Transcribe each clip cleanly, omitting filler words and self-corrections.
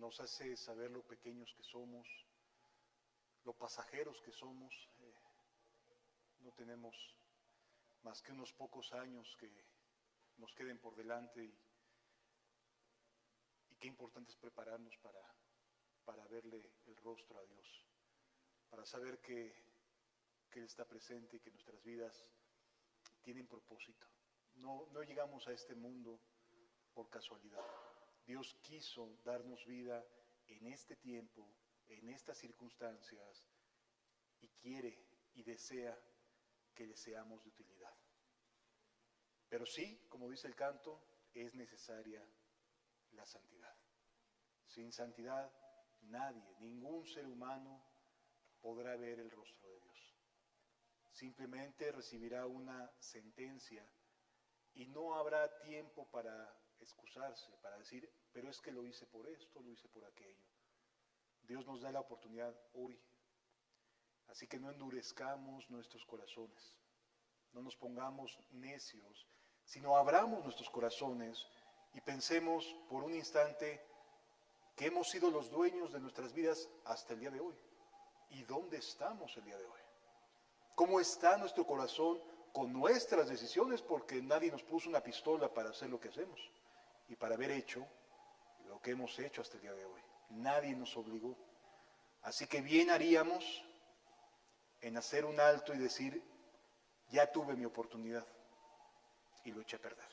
nos hace saber lo pequeños que somos, lo pasajeros que somos. No tenemos más que unos pocos años que nos queden por delante y qué importante es prepararnos para verle el rostro a Dios, para saber que Él está presente y que nuestras vidas tienen propósito. No llegamos a este mundo por casualidad. Dios quiso darnos vida en este tiempo, en estas circunstancias, y quiere y desea que le seamos de utilidad. Pero sí, como dice el canto, es necesaria la santidad. Sin santidad, nadie, ningún ser humano podrá ver el rostro de Dios. Simplemente recibirá una sentencia y no habrá tiempo para excusarse, para decir, pero es que lo hice por esto, lo hice por aquello. Dios nos da la oportunidad hoy. Así que no endurezcamos nuestros corazones, no nos pongamos necios, sino abramos nuestros corazones y pensemos por un instante que hemos sido los dueños de nuestras vidas hasta el día de hoy. ¿Y dónde estamos el día de hoy? ¿Cómo está nuestro corazón con nuestras decisiones? Porque nadie nos puso una pistola para hacer lo que hacemos y para haber hecho lo que hemos hecho hasta el día de hoy. Nadie nos obligó. Así que bien haríamos en hacer un alto y decir, ya tuve mi oportunidad y lo eché a perder.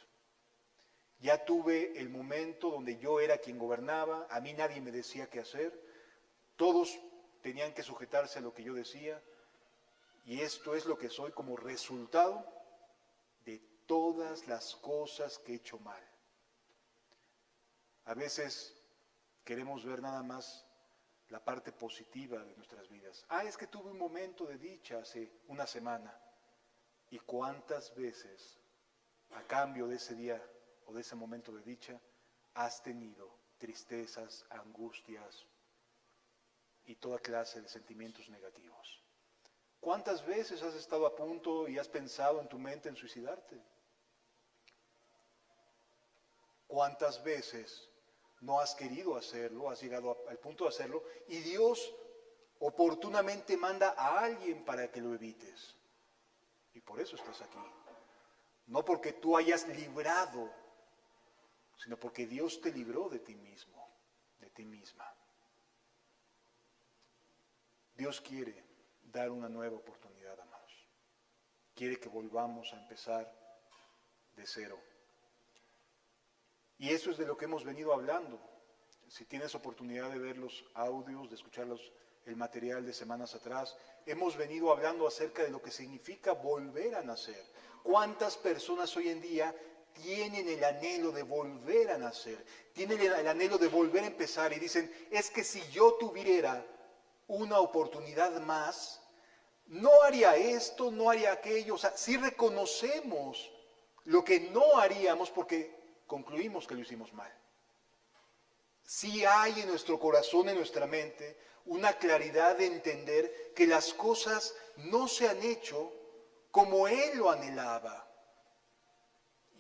Ya tuve el momento donde yo era quien gobernaba, a mí nadie me decía qué hacer, todos tenían que sujetarse a lo que yo decía, y esto es lo que soy como resultado de todas las cosas que he hecho mal. A veces queremos ver nada más la parte positiva de nuestras vidas. Es que tuve un momento de dicha hace una semana. ¿Y cuántas veces, a cambio de ese día o de ese momento de dicha, has tenido tristezas, angustias y toda clase de sentimientos negativos? ¿Cuántas veces has estado a punto y has pensado en tu mente en suicidarte? ¿Cuántas veces no has querido hacerlo, has llegado al punto de hacerlo y Dios oportunamente manda a alguien para que lo evites? Y por eso estás aquí. No porque tú hayas librado, sino porque Dios te libró de ti mismo, de ti misma. Dios quiere dar una nueva oportunidad, amados. Quiere que volvamos a empezar de cero. Y eso es de lo que hemos venido hablando. Si tienes oportunidad de ver los audios, de escuchar el material de semanas atrás, hemos venido hablando acerca de lo que significa volver a nacer. ¿Cuántas personas hoy en día tienen el anhelo de volver a nacer? Tienen el anhelo de volver a empezar y dicen, es que si yo tuviera una oportunidad más, no haría esto, no haría aquello. O sea, sí reconocemos lo que no haríamos porque concluimos que lo hicimos mal. Sí hay en nuestro corazón, en nuestra mente, una claridad de entender que las cosas no se han hecho como Él lo anhelaba.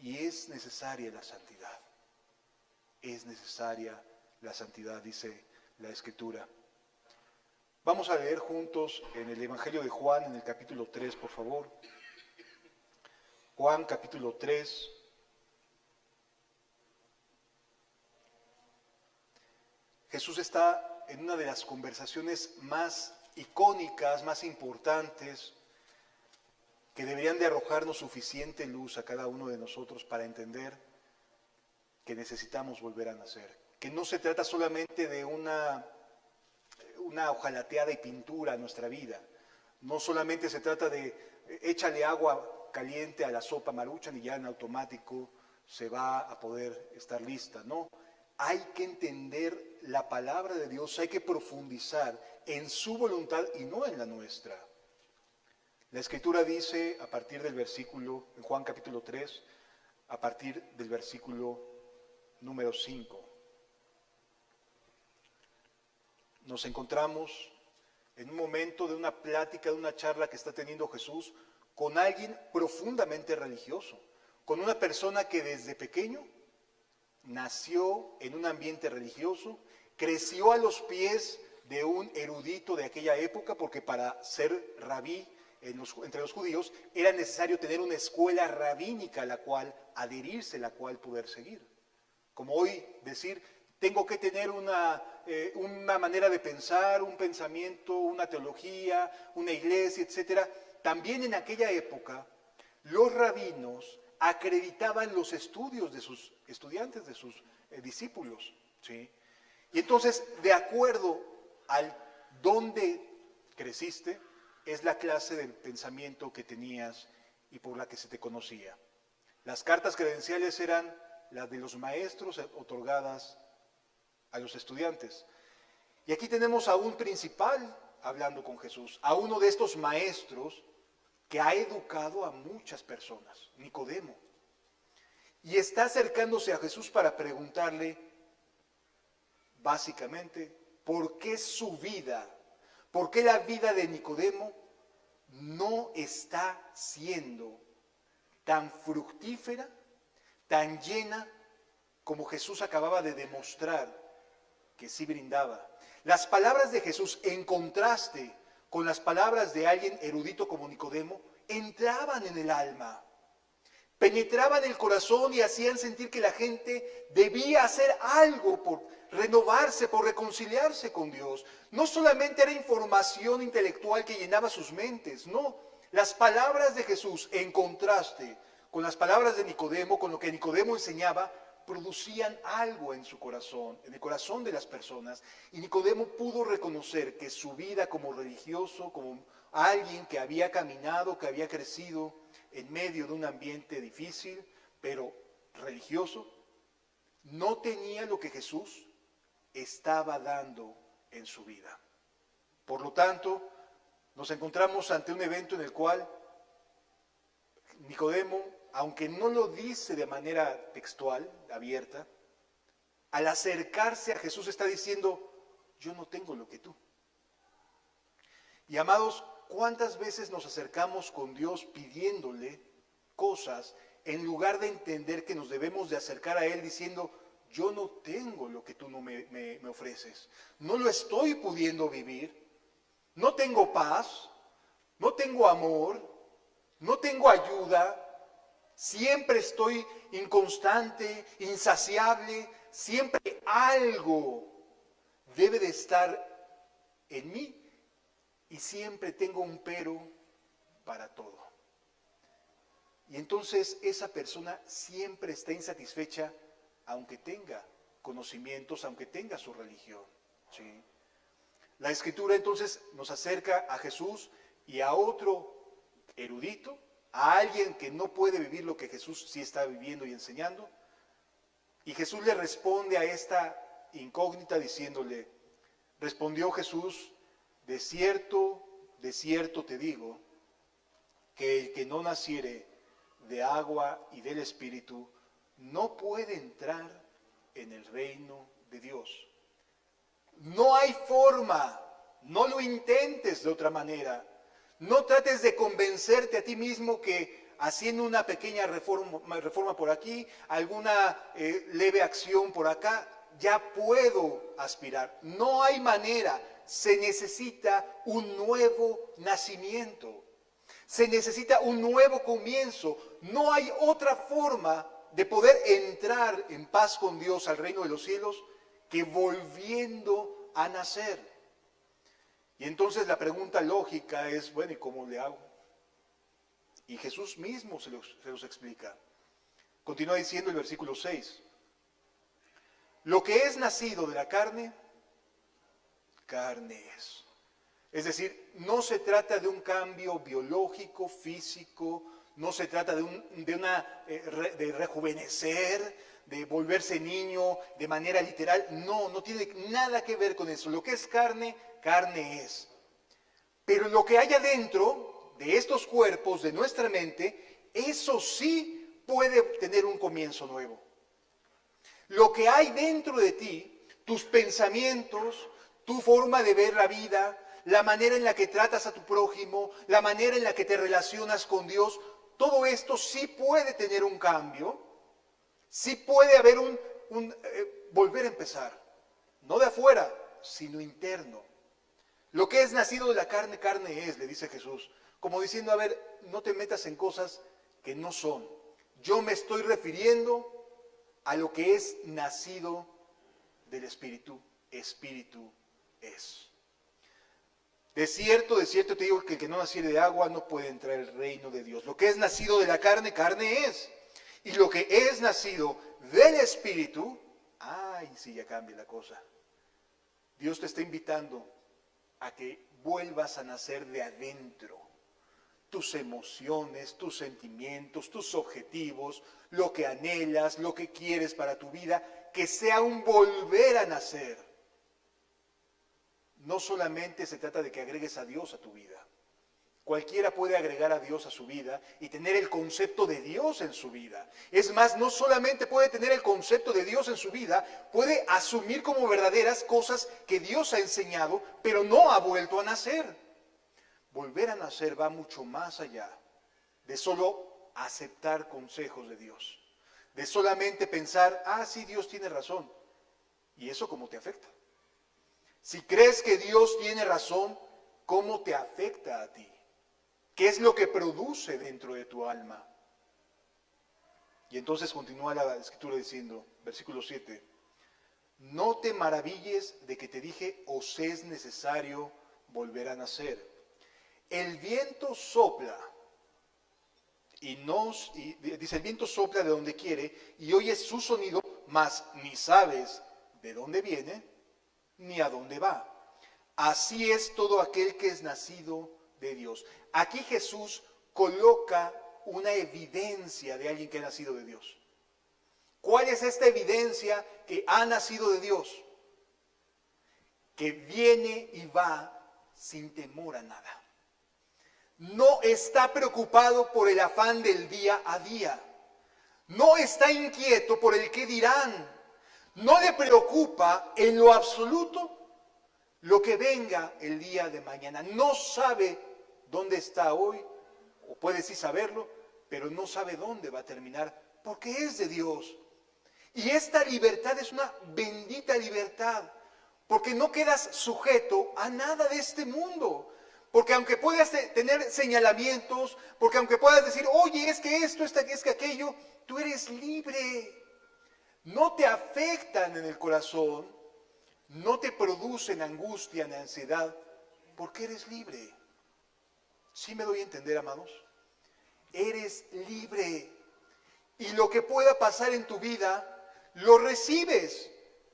Y es necesaria la santidad. Es necesaria la santidad, dice la Escritura. Vamos a leer juntos en el Evangelio de Juan, en el capítulo 3, por favor. Juan, capítulo 3. Jesús está en una de las conversaciones más icónicas, más importantes, que deberían de arrojarnos suficiente luz a cada uno de nosotros para entender que necesitamos volver a nacer. Que no se trata solamente de una hojalateada y pintura a nuestra vida. No solamente se trata de échale agua caliente a la sopa Maruchan y ya en automático se va a poder estar lista. No, hay que entender la palabra de Dios, hay que profundizar en su voluntad y no en la nuestra. La Escritura dice a partir del versículo, en Juan capítulo 3, a partir del versículo número 5. Nos encontramos en un momento de una plática, de una charla que está teniendo Jesús con alguien profundamente religioso, con una persona que desde pequeño nació en un ambiente religioso, creció a los pies de un erudito de aquella época, porque para ser rabí entre los judíos era necesario tener una escuela rabínica a la cual adherirse, la cual poder seguir. Como hoy decir, tengo que tener una manera de pensar, un pensamiento, una teología, una iglesia, etc. También en aquella época los rabinos acreditaban los estudios de sus estudiantes, de sus discípulos, ¿sí? Y entonces, de acuerdo al dónde creciste, es la clase del pensamiento que tenías y por la que se te conocía. Las cartas credenciales eran las de los maestros otorgadas a los estudiantes. Y aquí tenemos a un principal hablando con Jesús, a uno de estos maestros que ha educado a muchas personas, Nicodemo. Y está acercándose a Jesús para preguntarle, básicamente, ¿por qué su vida, por qué la vida de Nicodemo no está siendo tan fructífera, tan llena, como Jesús acababa de demostrar que sí brindaba? Las palabras de Jesús, en contraste con las palabras de alguien erudito como Nicodemo, entraban en el alma, penetraban el corazón y hacían sentir que la gente debía hacer algo por renovarse, por reconciliarse con Dios. No solamente era información intelectual que llenaba sus mentes, no. Las palabras de Jesús, en contraste con las palabras de Nicodemo, con lo que Nicodemo enseñaba, producían algo en su corazón, en el corazón de las personas. Y Nicodemo pudo reconocer que su vida como religioso, como alguien que había caminado, que había crecido en medio de un ambiente difícil, pero religioso, no tenía lo que Jesús estaba dando en su vida. Por lo tanto, nos encontramos ante un evento en el cual Nicodemo, aunque no lo dice de manera textual, abierta, al acercarse a Jesús está diciendo, yo no tengo lo que tú. Y amados, ¿cuántas veces nos acercamos con Dios pidiéndole cosas en lugar de entender que nos debemos de acercar a Él diciendo, yo no tengo lo que tú no me ofreces, no lo estoy pudiendo vivir, no tengo paz, no tengo amor, no tengo ayuda, siempre estoy inconstante, insaciable, siempre algo debe de estar en mí y siempre tengo un pero para todo. Y entonces esa persona siempre está insatisfecha aunque tenga conocimientos, aunque tenga su religión, ¿sí? La Escritura entonces nos acerca a Jesús y a otro erudito, a alguien que no puede vivir lo que Jesús sí está viviendo y enseñando. Y Jesús le responde a esta incógnita diciéndole, respondió Jesús, de cierto te digo, que el que no naciere de agua y del Espíritu no puede entrar en el reino de Dios. No hay forma, no lo intentes de otra manera. No trates de convencerte a ti mismo que haciendo una pequeña reforma por aquí, alguna leve acción por acá, ya puedo aspirar. No hay manera, se necesita un nuevo nacimiento. Se necesita un nuevo comienzo. No hay otra forma de poder entrar en paz con Dios al reino de los cielos que volviendo a nacer. Y entonces la pregunta lógica es, bueno, ¿y cómo le hago? Y Jesús mismo se los explica. Continúa diciendo el versículo 6. Lo que es nacido de la carne, carne es. Es decir, no se trata de un cambio biológico, físico, no se trata de rejuvenecer, de volverse niño de manera literal. No tiene nada que ver con eso. Lo que es carne, carne es. Pero lo que hay adentro de estos cuerpos, de nuestra mente, eso sí puede tener un comienzo nuevo. Lo que hay dentro de ti, tus pensamientos, tu forma de ver la vida, la manera en la que tratas a tu prójimo, la manera en la que te relacionas con Dios, todo esto sí puede tener un cambio, sí puede haber un volver a empezar. No de afuera, sino interno. Lo que es nacido de la carne, carne es, le dice Jesús. Como diciendo, a ver, no te metas en cosas que no son. Yo me estoy refiriendo a lo que es nacido del Espíritu. Espíritu es. De cierto te digo que el que no naciere de agua no puede entrar al reino de Dios. Lo que es nacido de la carne, carne es. Y lo que es nacido del Espíritu, ay, sí, ya cambia la cosa. Dios te está invitando a que vuelvas a nacer de adentro. Tus emociones, tus sentimientos, tus objetivos, lo que anhelas, lo que quieres para tu vida, que sea un volver a nacer. No solamente se trata de que agregues a Dios a tu vida. Cualquiera puede agregar a Dios a su vida y tener el concepto de Dios en su vida. Es más, no solamente puede tener el concepto de Dios en su vida, puede asumir como verdaderas cosas que Dios ha enseñado, pero no ha vuelto a nacer. Volver a nacer va mucho más allá de solo aceptar consejos de Dios, de solamente pensar, ah, sí, Dios tiene razón. ¿Y eso cómo te afecta? Si crees que Dios tiene razón, ¿cómo te afecta a ti? ¿Qué es lo que produce dentro de tu alma? Y entonces continúa la escritura diciendo, versículo 7, no te maravilles de que te dije, os es necesario volver a nacer. El viento sopla, dice, el viento sopla de donde quiere, y oyes su sonido, mas ni sabes de dónde viene, ni a dónde va. Así es todo aquel que es nacido de Dios. Aquí Jesús coloca una evidencia de alguien que ha nacido de Dios. ¿Cuál es esta evidencia que ha nacido de Dios? Que viene y va sin temor a nada. No está preocupado por el afán del día a día. No está inquieto por el qué dirán. No le preocupa en lo absoluto lo que venga el día de mañana. No sabe dónde está hoy, o puede sí saberlo, pero no sabe dónde va a terminar, porque es de Dios. Y esta libertad es una bendita libertad, porque no quedas sujeto a nada de este mundo. Porque aunque puedas tener señalamientos, porque aunque puedas decir, oye, es que esto, es que aquello, tú eres libre. No te afectan en el corazón, no te producen angustia ni ansiedad, porque eres libre. ¿Sí me doy a entender, amados? Eres libre. Y lo que pueda pasar en tu vida, lo recibes,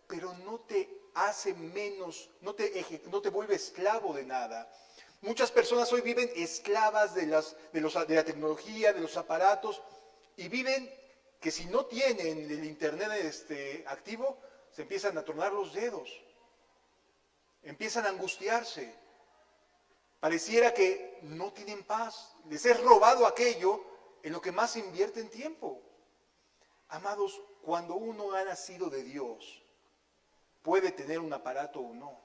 pero no te hace menos, no te vuelve esclavo de nada. Muchas personas hoy viven esclavas de la tecnología, de los aparatos, y viven que si no tienen el internet activo, se empiezan a tronar los dedos, empiezan a angustiarse, pareciera que no tienen paz, les es robado aquello en lo que más invierten tiempo. Amados, cuando uno ha nacido de Dios, puede tener un aparato o no,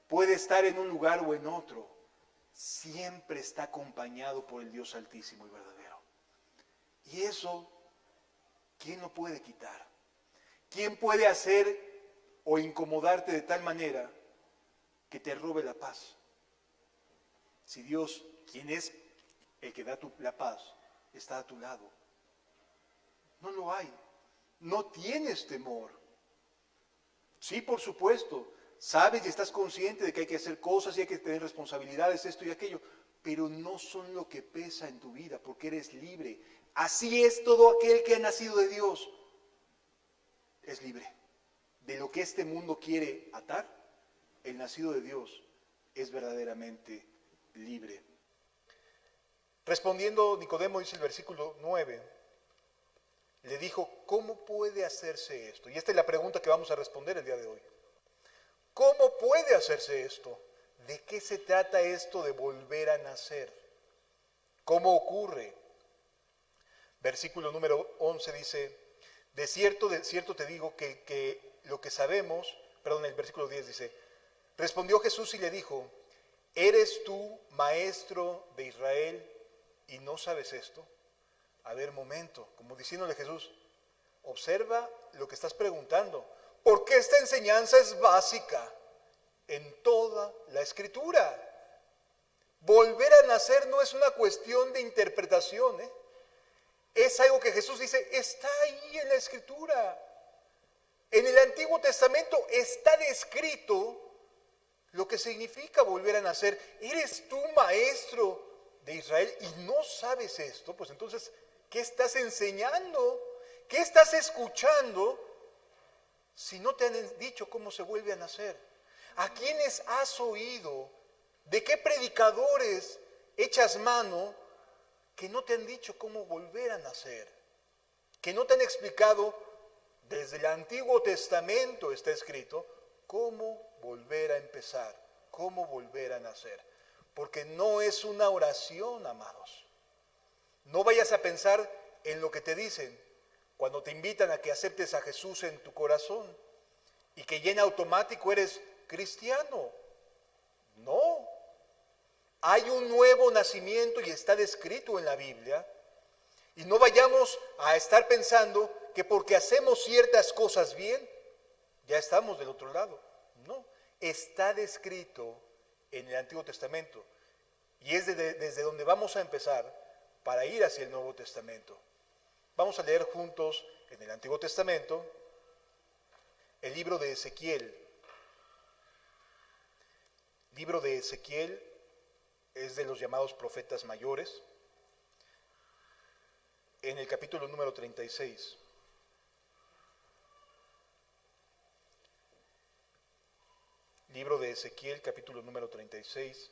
puede estar en un lugar o en otro, siempre está acompañado por el Dios Altísimo y verdadero. Y eso, ¿quién lo puede quitar? ¿Quién puede hacer o incomodarte de tal manera que te robe la paz? Si Dios, quien es el que da la paz, está a tu lado. No lo hay. No tienes temor. Sí, por supuesto, sabes y estás consciente de que hay que hacer cosas y hay que tener responsabilidades, esto y aquello, pero no son lo que pesa en tu vida, porque eres libre. Así es todo aquel que ha nacido de Dios. Es libre. De lo que este mundo quiere atar, el nacido de Dios es verdaderamente libre. Respondiendo Nicodemo, dice el versículo 9, le dijo, ¿cómo puede hacerse esto? Y esta es la pregunta que vamos a responder el día de hoy. ¿Cómo puede hacerse esto? ¿De qué se trata esto de volver a nacer? ¿Cómo ocurre? Versículo número 11 dice, de cierto te digo que lo que sabemos, perdón, el versículo 10 dice, respondió Jesús y le dijo, ¿eres tú maestro de Israel y no sabes esto? A ver, momento, como diciéndole Jesús, Observa lo que estás preguntando. Porque esta enseñanza es básica en toda la Escritura. Volver a nacer no es una cuestión de interpretación, ¿eh? Es algo que Jesús dice, está ahí en la Escritura. En el Antiguo Testamento está descrito lo que significa volver a nacer. ¿Eres tú maestro de Israel y no sabes esto? Pues entonces, ¿qué estás enseñando? ¿Qué estás escuchando si no te han dicho cómo se vuelve a nacer? ¿A quiénes has oído? ¿De qué predicadores echas mano que no te han dicho cómo volver a nacer? Que no te han explicado, desde el Antiguo Testamento está escrito, cómo volver a empezar, cómo volver a nacer. Porque no es una oración, amados. No vayas a pensar en lo que te dicen cuando te invitan a que aceptes a Jesús en tu corazón y que ya en automático eres cristiano. No. Hay un nuevo nacimiento y está descrito en la Biblia. Y no vayamos a estar pensando que porque hacemos ciertas cosas bien, ya estamos del otro lado. No, está descrito en el Antiguo Testamento. Y es desde donde vamos a empezar para ir hacia el Nuevo Testamento. Vamos a leer juntos en el Antiguo Testamento el libro de Ezequiel. El libro de Ezequiel es de los llamados profetas mayores. En el capítulo número 36. Libro de Ezequiel, capítulo número 36.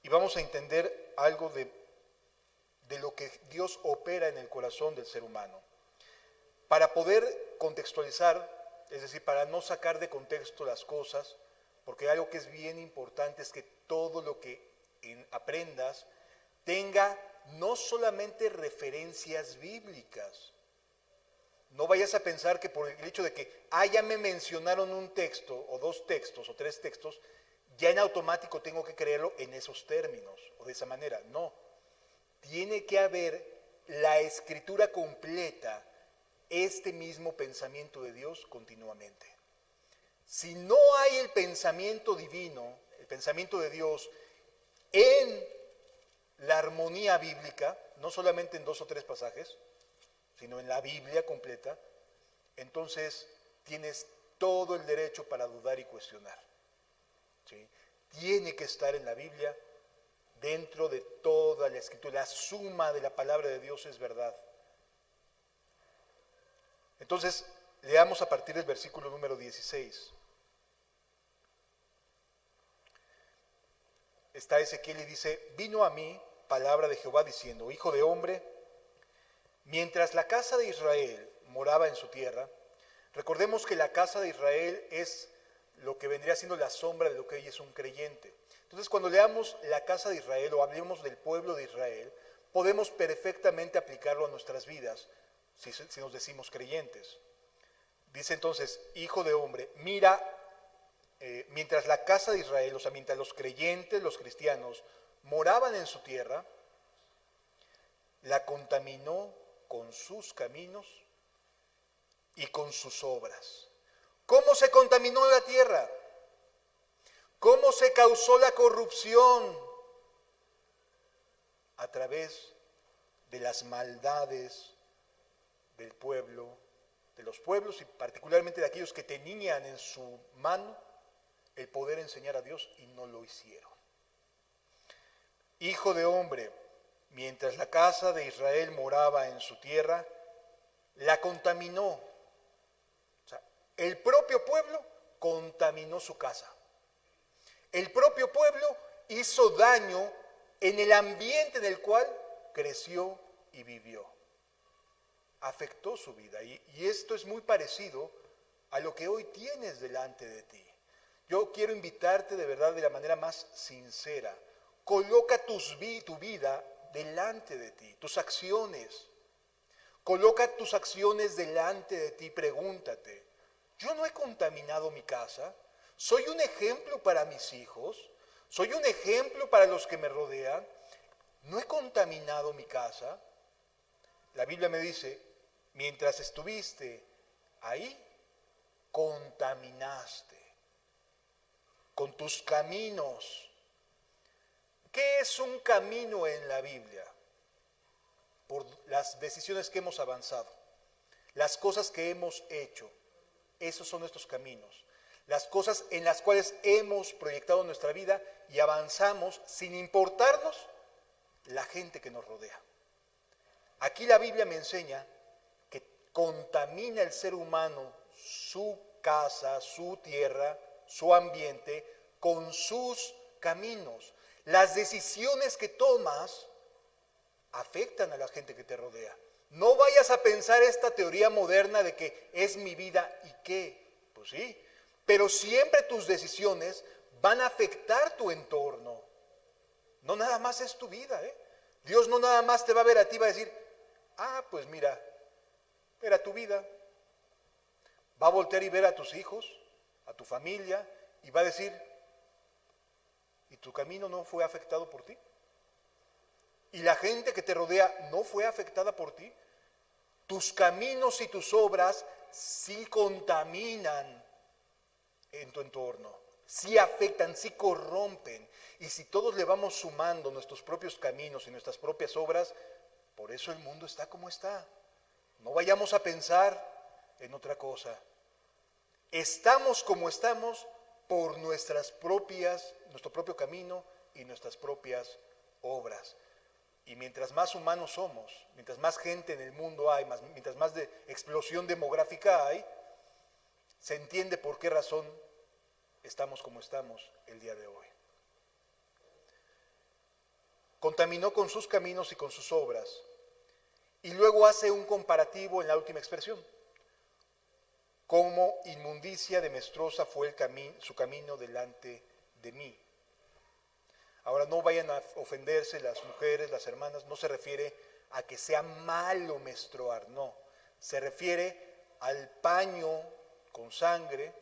Y vamos a entender algo de lo que Dios opera en el corazón del ser humano. Para poder contextualizar, es decir, para no sacar de contexto las cosas, porque algo que es bien importante es que todo lo que aprendas tenga no solamente referencias bíblicas. No vayas a pensar que por el hecho de que ya me mencionaron un texto, o dos textos, o tres textos, ya en automático tengo que creerlo en esos términos, o de esa manera. No. Tiene que haber la escritura completa, este mismo pensamiento de Dios continuamente. Si no hay el pensamiento divino, el pensamiento de Dios en la armonía bíblica, no solamente en 2 o 3 pasajes, sino en la Biblia completa, entonces tienes todo el derecho para dudar y cuestionar. ¿Sí? Tiene que estar en la Biblia, dentro de toda la Escritura. La suma de la palabra de Dios es verdad. Entonces, leamos a partir del versículo número 16. Está Ezequiel y dice, vino a mí palabra de Jehová diciendo, hijo de hombre, mientras la casa de Israel moraba en su tierra, recordemos que la casa de Israel es lo que vendría siendo la sombra de lo que hoy es un creyente. Entonces, cuando leamos la casa de Israel o hablemos del pueblo de Israel, podemos perfectamente aplicarlo a nuestras vidas si nos decimos creyentes. Dice entonces, hijo de hombre, mira, mientras la casa de Israel, o sea, mientras los creyentes, los cristianos, moraban en su tierra, la contaminó con sus caminos y con sus obras. ¿Cómo se contaminó la tierra? ¿Cómo se causó la corrupción? A través de las maldades del pueblo, de los pueblos y particularmente de aquellos que tenían en su mano el poder enseñar a Dios y no lo hicieron. Hijo de hombre, mientras la casa de Israel moraba en su tierra, la contaminó. O sea, el propio pueblo contaminó su casa. El propio pueblo hizo daño en el ambiente en el cual creció y vivió. Afectó su vida y esto es muy parecido a lo que hoy tienes delante de ti. Yo quiero invitarte de verdad de la manera más sincera. Coloca tu vida delante de ti, tus acciones. Coloca tus acciones delante de ti, pregúntate, ¿yo no he contaminado mi casa? ¿Soy un ejemplo para mis hijos? ¿Soy un ejemplo para los que me rodean? ¿No he contaminado mi casa? la Biblia me dice, mientras estuviste ahí, contaminaste con tus caminos. ¿Qué es un camino en la Biblia? Por las decisiones que hemos avanzado, las cosas que hemos hecho, esos son nuestros caminos. Las cosas en las cuales hemos proyectado nuestra vida y avanzamos sin importarnos la gente que nos rodea. Aquí la Biblia me enseña que contamina el ser humano su casa, su tierra, su ambiente, con sus caminos. Las decisiones que tomas afectan a la gente que te rodea. No vayas a pensar esta teoría moderna de que es mi vida y qué. Pues sí, pero siempre tus decisiones van a afectar tu entorno. No nada más es tu vida, ¿eh? Dios no nada más te va a ver a ti y va a decir, ah, pues mira, era tu vida. Va a voltear y ver a tus hijos, a tu familia, y va a decir, ¿y tu camino no fue afectado por ti? ¿Y la gente que te rodea no fue afectada por ti? Tus caminos y tus obras sí contaminan en tu entorno, sí afectan, sí corrompen. Y si todos le vamos sumando nuestros propios caminos y nuestras propias obras, por eso el mundo está como está. No vayamos a pensar en otra cosa. Estamos como estamos por nuestro propio camino y nuestras propias obras. Y mientras más humanos somos, mientras más gente en el mundo hay, mientras más de explosión demográfica hay, se entiende por qué razón estamos como estamos el día de hoy. Contaminó con sus caminos y con sus obras. Y luego hace un comparativo en la última expresión. Como inmundicia de menstruosa fue su camino delante de mí. Ahora no vayan a ofenderse las mujeres, las hermanas, no se refiere a que sea malo menstruar, no. Se refiere al paño con sangre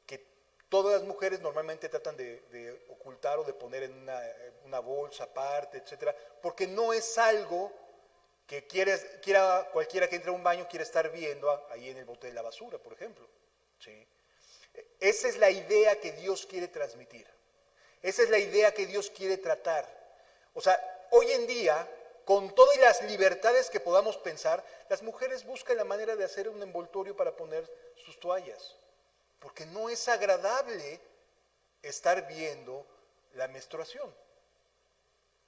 que todas las mujeres normalmente tratan de ocultar o de poner en una bolsa aparte, etcétera, porque no es algo que quiera cualquiera que entre a un baño quiera estar viendo ahí en el bote de la basura, por ejemplo. ¿Sí? Esa es la idea que Dios quiere transmitir. Esa es la idea que Dios quiere tratar. O sea, hoy en día, con todas las libertades que podamos pensar, las mujeres buscan la manera de hacer un envoltorio para poner sus toallas. Porque no es agradable estar viendo la menstruación.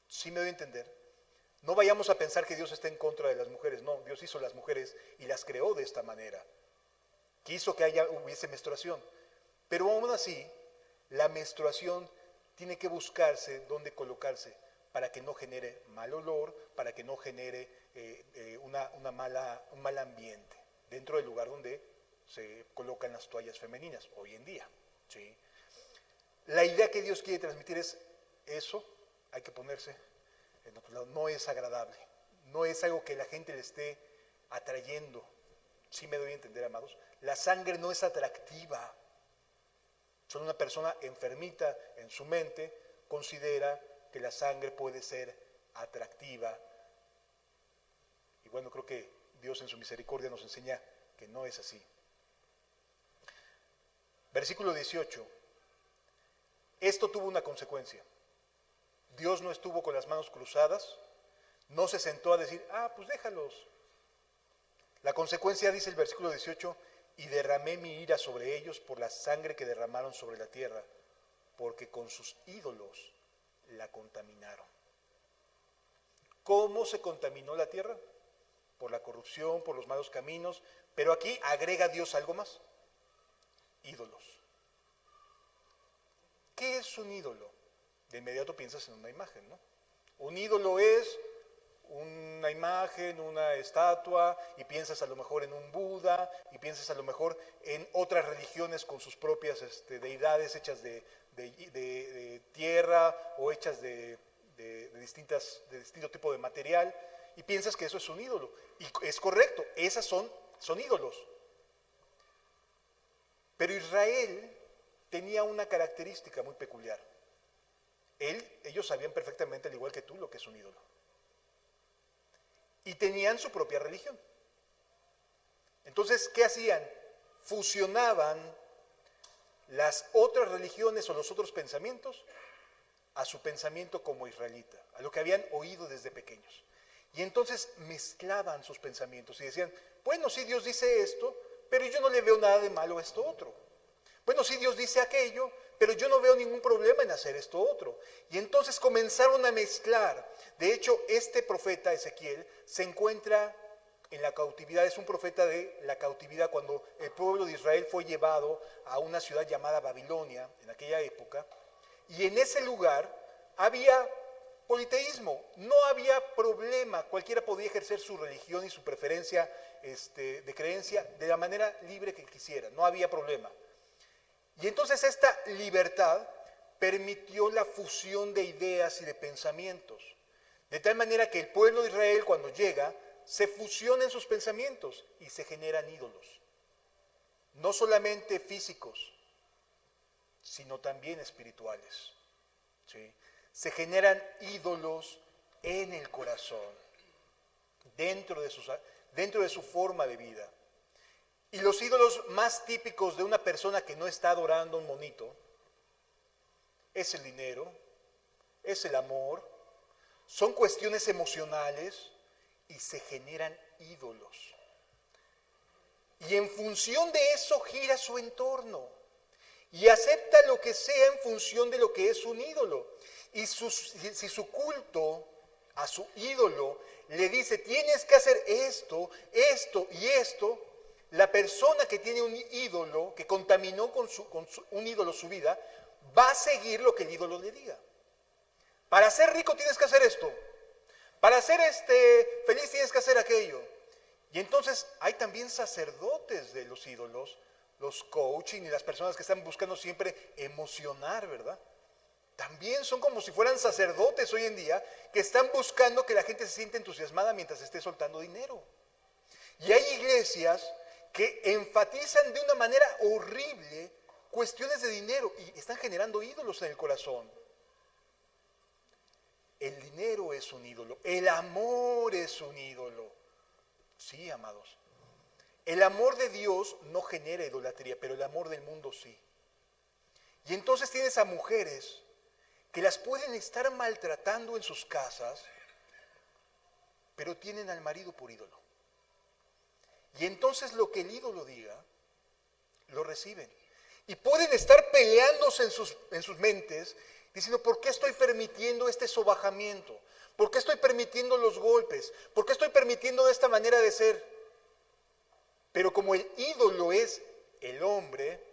¿Sí me doy a entender? No vayamos a pensar que Dios está en contra de las mujeres. No, Dios hizo las mujeres y las creó de esta manera. Quiso que hubiese menstruación. Pero aún así, la menstruación tiene que buscarse dónde colocarse para que no genere mal olor, para que no genere un mal ambiente dentro del lugar donde se colocan las toallas femeninas hoy en día. ¿Sí? La idea que Dios quiere transmitir es eso, hay que ponerse en otro lado. No es agradable, no es algo que la gente le esté atrayendo. ¿Sí me doy a entender, amados? La sangre no es atractiva. Son una persona enfermita en su mente, considera que la sangre puede ser atractiva. Y bueno, creo que Dios en su misericordia nos enseña que no es así. Versículo 18. Esto tuvo una consecuencia. Dios no estuvo con las manos cruzadas, no se sentó a decir, pues déjalos. La consecuencia, dice el versículo 18, y derramé mi ira sobre ellos por la sangre que derramaron sobre la tierra, porque con sus ídolos la contaminaron. ¿Cómo se contaminó la tierra? Por la corrupción, por los malos caminos, pero aquí agrega Dios algo más, ídolos. ¿Qué es un ídolo? De inmediato piensas en una imagen, ¿no? Un ídolo es una imagen, una estatua, y piensas a lo mejor en un Buda, y piensas a lo mejor en otras religiones con sus propias deidades hechas de tierra o hechas de distinto tipo de material, y piensas que eso es un ídolo. Y es correcto, esas son ídolos. Pero Israel tenía una característica muy peculiar. Ellos sabían perfectamente, al igual que tú, lo que es un ídolo. y tenían su propia religión. Entonces, ¿qué hacían? Fusionaban las otras religiones o los otros pensamientos a su pensamiento como israelita, a lo que habían oído desde pequeños. Y entonces mezclaban sus pensamientos y decían, bueno, sí, Dios dice esto, pero yo no le veo nada de malo a esto otro. Bueno, sí, Dios dice aquello, pero yo no veo ningún problema en hacer esto otro. Y entonces comenzaron a mezclar. De hecho, este profeta Ezequiel se encuentra en la cautividad, es un profeta de la cautividad cuando el pueblo de Israel fue llevado a una ciudad llamada Babilonia en aquella época. Y en ese lugar había politeísmo, no había problema, cualquiera podía ejercer su religión y su preferencia de creencia de la manera libre que quisiera, no había problema. Y entonces esta libertad permitió la fusión de ideas y de pensamientos, de tal manera que el pueblo de Israel cuando llega se fusiona en sus pensamientos y se generan ídolos, no solamente físicos, sino también espirituales, ¿sí? Se generan ídolos en el corazón, dentro de su forma de vida. Y los ídolos más típicos de una persona que no está adorando a un monito es el dinero, es el amor, son cuestiones emocionales y se generan ídolos. Y en función de eso gira su entorno y acepta lo que sea en función de lo que es un ídolo. Y si su culto a su ídolo le dice, tienes que hacer esto, esto y esto, la persona que tiene un ídolo, que contaminó con un ídolo su vida, va a seguir lo que el ídolo le diga. Para ser rico tienes que hacer esto. Para ser feliz tienes que hacer aquello. Y entonces hay también sacerdotes de los ídolos, los coaching y las personas que están buscando siempre emocionar, ¿verdad? También son como si fueran sacerdotes hoy en día que están buscando que la gente se sienta entusiasmada mientras esté soltando dinero. Y hay iglesias que enfatizan de una manera horrible cuestiones de dinero y están generando ídolos en el corazón. El dinero es un ídolo, el amor es un ídolo. Sí, amados. El amor de Dios no genera idolatría, pero el amor del mundo sí. Y entonces tienes a mujeres que las pueden estar maltratando en sus casas, pero tienen al marido por ídolo. Y entonces lo que el ídolo diga, lo reciben. Y pueden estar peleándose en sus mentes, diciendo, ¿por qué estoy permitiendo este sobajamiento? ¿Por qué estoy permitiendo los golpes? ¿Por qué estoy permitiendo esta manera de ser? Pero como el ídolo es el hombre,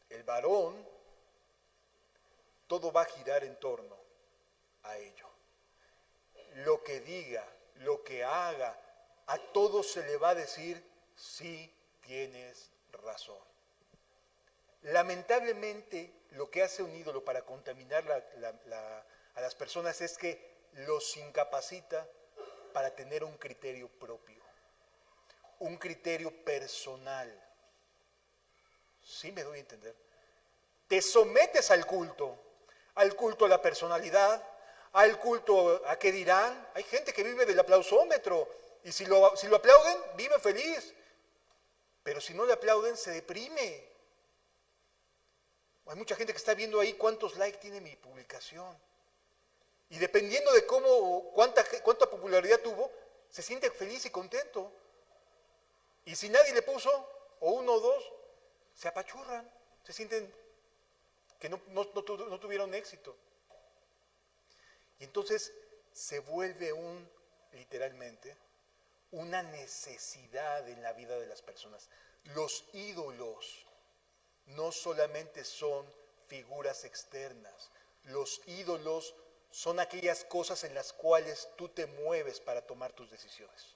el varón, todo va a girar en torno a ello. Lo que diga, lo que haga, a todo se le va a decir, sí tienes razón. Lamentablemente, lo que hace un ídolo para contaminar a las personas es que los incapacita para tener un criterio propio, un criterio personal. ¿Sí me doy a entender? Te sometes al culto a la personalidad, al culto a qué dirán. Hay gente que vive del aplausómetro y si lo aplauden, vive feliz. Pero si no le aplauden, se deprime. Hay mucha gente que está viendo ahí cuántos likes tiene mi publicación. Y dependiendo de cuánta popularidad tuvo, se siente feliz y contento. Y si nadie le puso, o uno o dos, se apachurran, se sienten que no tuvieron éxito. Y entonces se vuelve literalmente, una necesidad en la vida de las personas. Los ídolos no solamente son figuras externas, los ídolos son aquellas cosas en las cuales tú te mueves para tomar tus decisiones.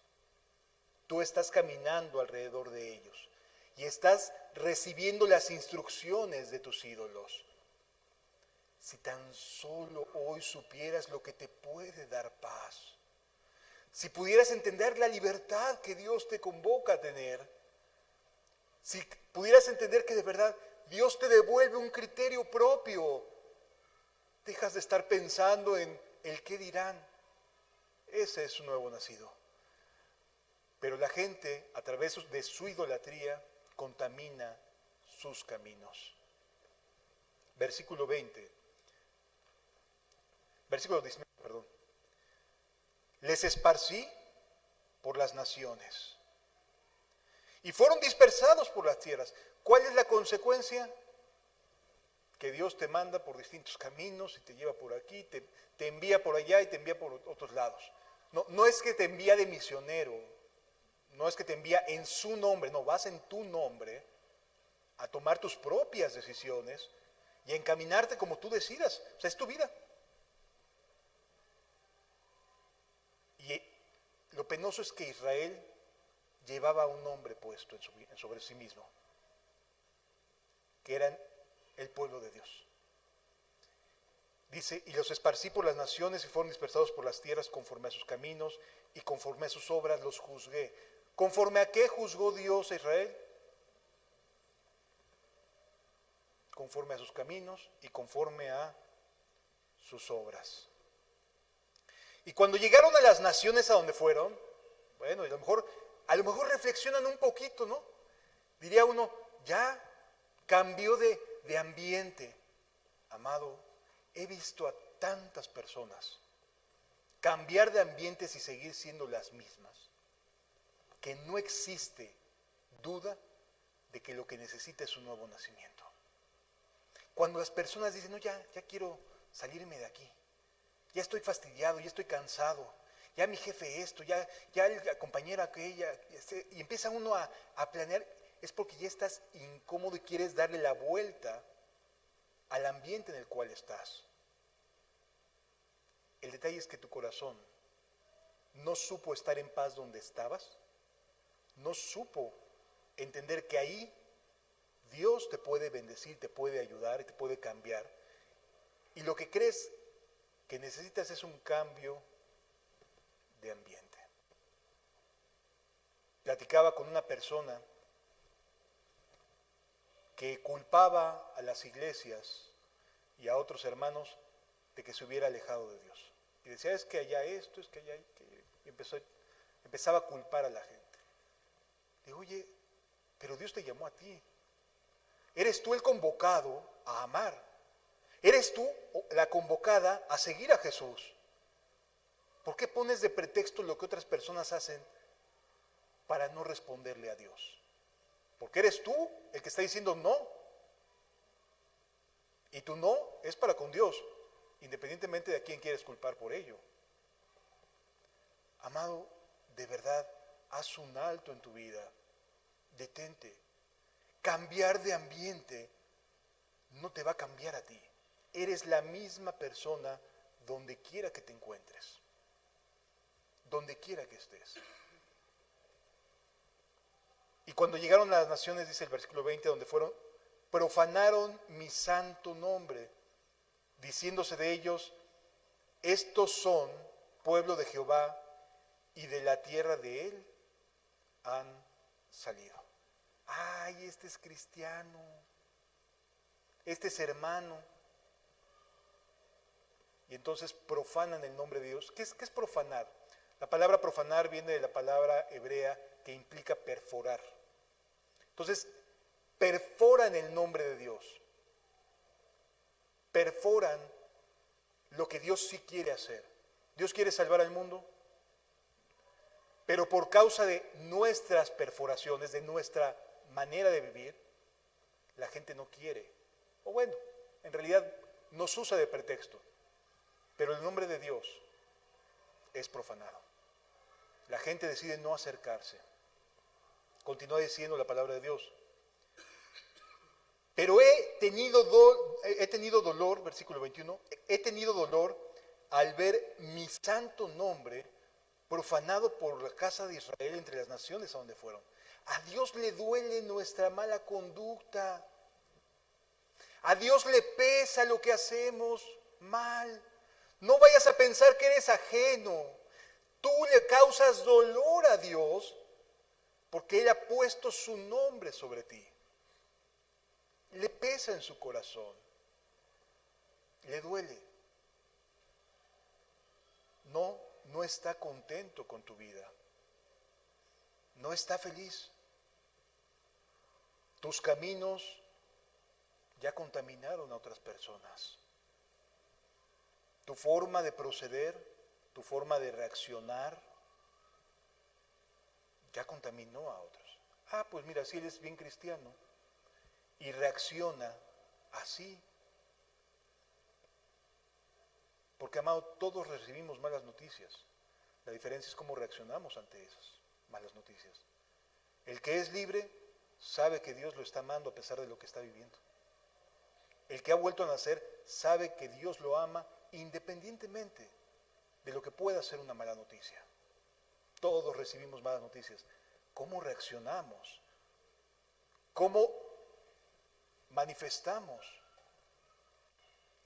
Tú estás caminando alrededor de ellos y estás recibiendo las instrucciones de tus ídolos. Si tan solo hoy supieras lo que te puede dar paz, si pudieras entender la libertad que Dios te convoca a tener, si pudieras entender que de verdad Dios te devuelve un criterio propio, dejas de estar pensando en el qué dirán, Ese es un nuevo nacido. Pero la gente, a través de su idolatría, contamina sus caminos. Versículo 19, perdón. Les esparcí por las naciones y fueron dispersados por las tierras. ¿Cuál es la consecuencia? Que Dios te manda por distintos caminos y te lleva por aquí, te envía por allá y te envía por otros lados. No es que te envía de misionero, no es que te envía en su nombre, no, vas en tu nombre a tomar tus propias decisiones y a encaminarte como tú decidas. O sea, es tu vida. Y lo penoso es que Israel llevaba un nombre puesto sobre sí mismo, que eran el pueblo de Dios. Dice, y los esparcí por las naciones y fueron dispersados por las tierras conforme a sus caminos y conforme a sus obras los juzgué. ¿Conforme a qué juzgó Dios a Israel? Conforme a sus caminos y conforme a sus obras. Y cuando llegaron a las naciones a donde fueron, bueno, a lo mejor reflexionan un poquito, ¿no? Diría uno, ya cambió de ambiente. Amado, he visto a tantas personas cambiar de ambientes y seguir siendo las mismas, que no existe duda de que lo que necesita es un nuevo nacimiento. Cuando las personas dicen, no, ya quiero salirme de aquí, ya estoy fastidiado, ya estoy cansado, ya mi jefe esto, ya la compañera aquella, y empieza uno a planear, es porque ya estás incómodo y quieres darle la vuelta al ambiente en el cual estás. El detalle es que tu corazón no supo estar en paz donde estabas, no supo entender que ahí Dios te puede bendecir, te puede ayudar y te puede cambiar. Y lo que crees que necesitas es un cambio de ambiente. Platicaba con una persona que culpaba a las iglesias y a otros hermanos de que se hubiera alejado de Dios. Y decía, es que allá esto, es que allá aquello. Y empezaba a culpar a la gente. Digo, oye, pero Dios te llamó a ti. Eres tú el convocado a amar. Eres tú la convocada a seguir a Jesús. ¿Por qué pones de pretexto lo que otras personas hacen para no responderle a Dios? Porque eres tú el que está diciendo no. Y tu no es para con Dios, independientemente de a quién quieres culpar por ello. Amado, de verdad, haz un alto en tu vida. Detente. Cambiar de ambiente no te va a cambiar a ti. Eres la misma persona donde quiera que te encuentres. Donde quiera que estés. Y cuando llegaron a las naciones, dice el versículo 20, donde fueron, profanaron mi santo nombre, diciéndose de ellos, estos son pueblo de Jehová y de la tierra de él han salido. Ay, este es cristiano, este es hermano. Y entonces profanan el nombre de Dios. ¿Qué es profanar? La palabra profanar viene de la palabra hebrea que implica perforar. Entonces, perforan el nombre de Dios. Perforan lo que Dios sí quiere hacer. Dios quiere salvar al mundo, pero por causa de nuestras perforaciones, de nuestra manera de vivir, la gente no quiere. O bueno, en realidad nos usa de pretexto. Pero el nombre de Dios es profanado. La gente decide no acercarse. Continúa diciendo la palabra de Dios. Pero he tenido dolor, versículo 21, he tenido dolor al ver mi santo nombre profanado por la casa de Israel entre las naciones a donde fueron. A Dios le duele nuestra mala conducta. A Dios le pesa lo que hacemos mal. No vayas a pensar que eres ajeno. Tú le causas dolor a Dios porque Él ha puesto su nombre sobre ti. Le pesa en su corazón. Le duele. No no está contento con tu vida. No está feliz. Tus caminos ya contaminaron a otras personas. Tu forma de proceder, tu forma de reaccionar, ya contaminó a otros. Ah, pues mira, si él es bien cristiano y reacciona así. Porque, amado, todos recibimos malas noticias. La diferencia es cómo reaccionamos ante esas malas noticias. El que es libre sabe que Dios lo está amando a pesar de lo que está viviendo. El que ha vuelto a nacer sabe que Dios lo ama independientemente de lo que pueda ser una mala noticia. Todos recibimos malas noticias. ¿Cómo reaccionamos? ¿Cómo manifestamos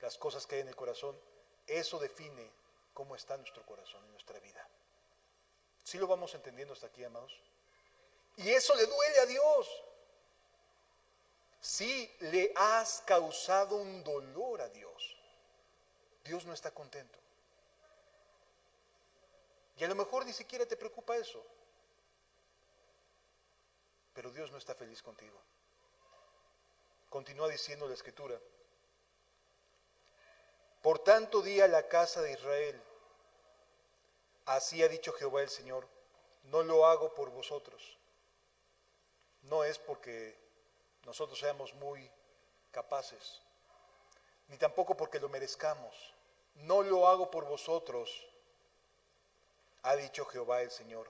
las cosas que hay en el corazón? Eso define cómo está nuestro corazón y nuestra vida. ¿Sí lo vamos entendiendo hasta aquí, amados? Y eso le duele a Dios. Sí le has causado un dolor a Dios. Dios no está contento. Y a lo mejor ni siquiera te preocupa eso. Pero Dios no está feliz contigo. Continúa diciendo la Escritura. Por tanto di a la casa de Israel, así ha dicho Jehová el Señor, no lo hago por vosotros. No es porque nosotros seamos muy capaces, ni tampoco porque lo merezcamos. No lo hago por vosotros, ha dicho Jehová el Señor.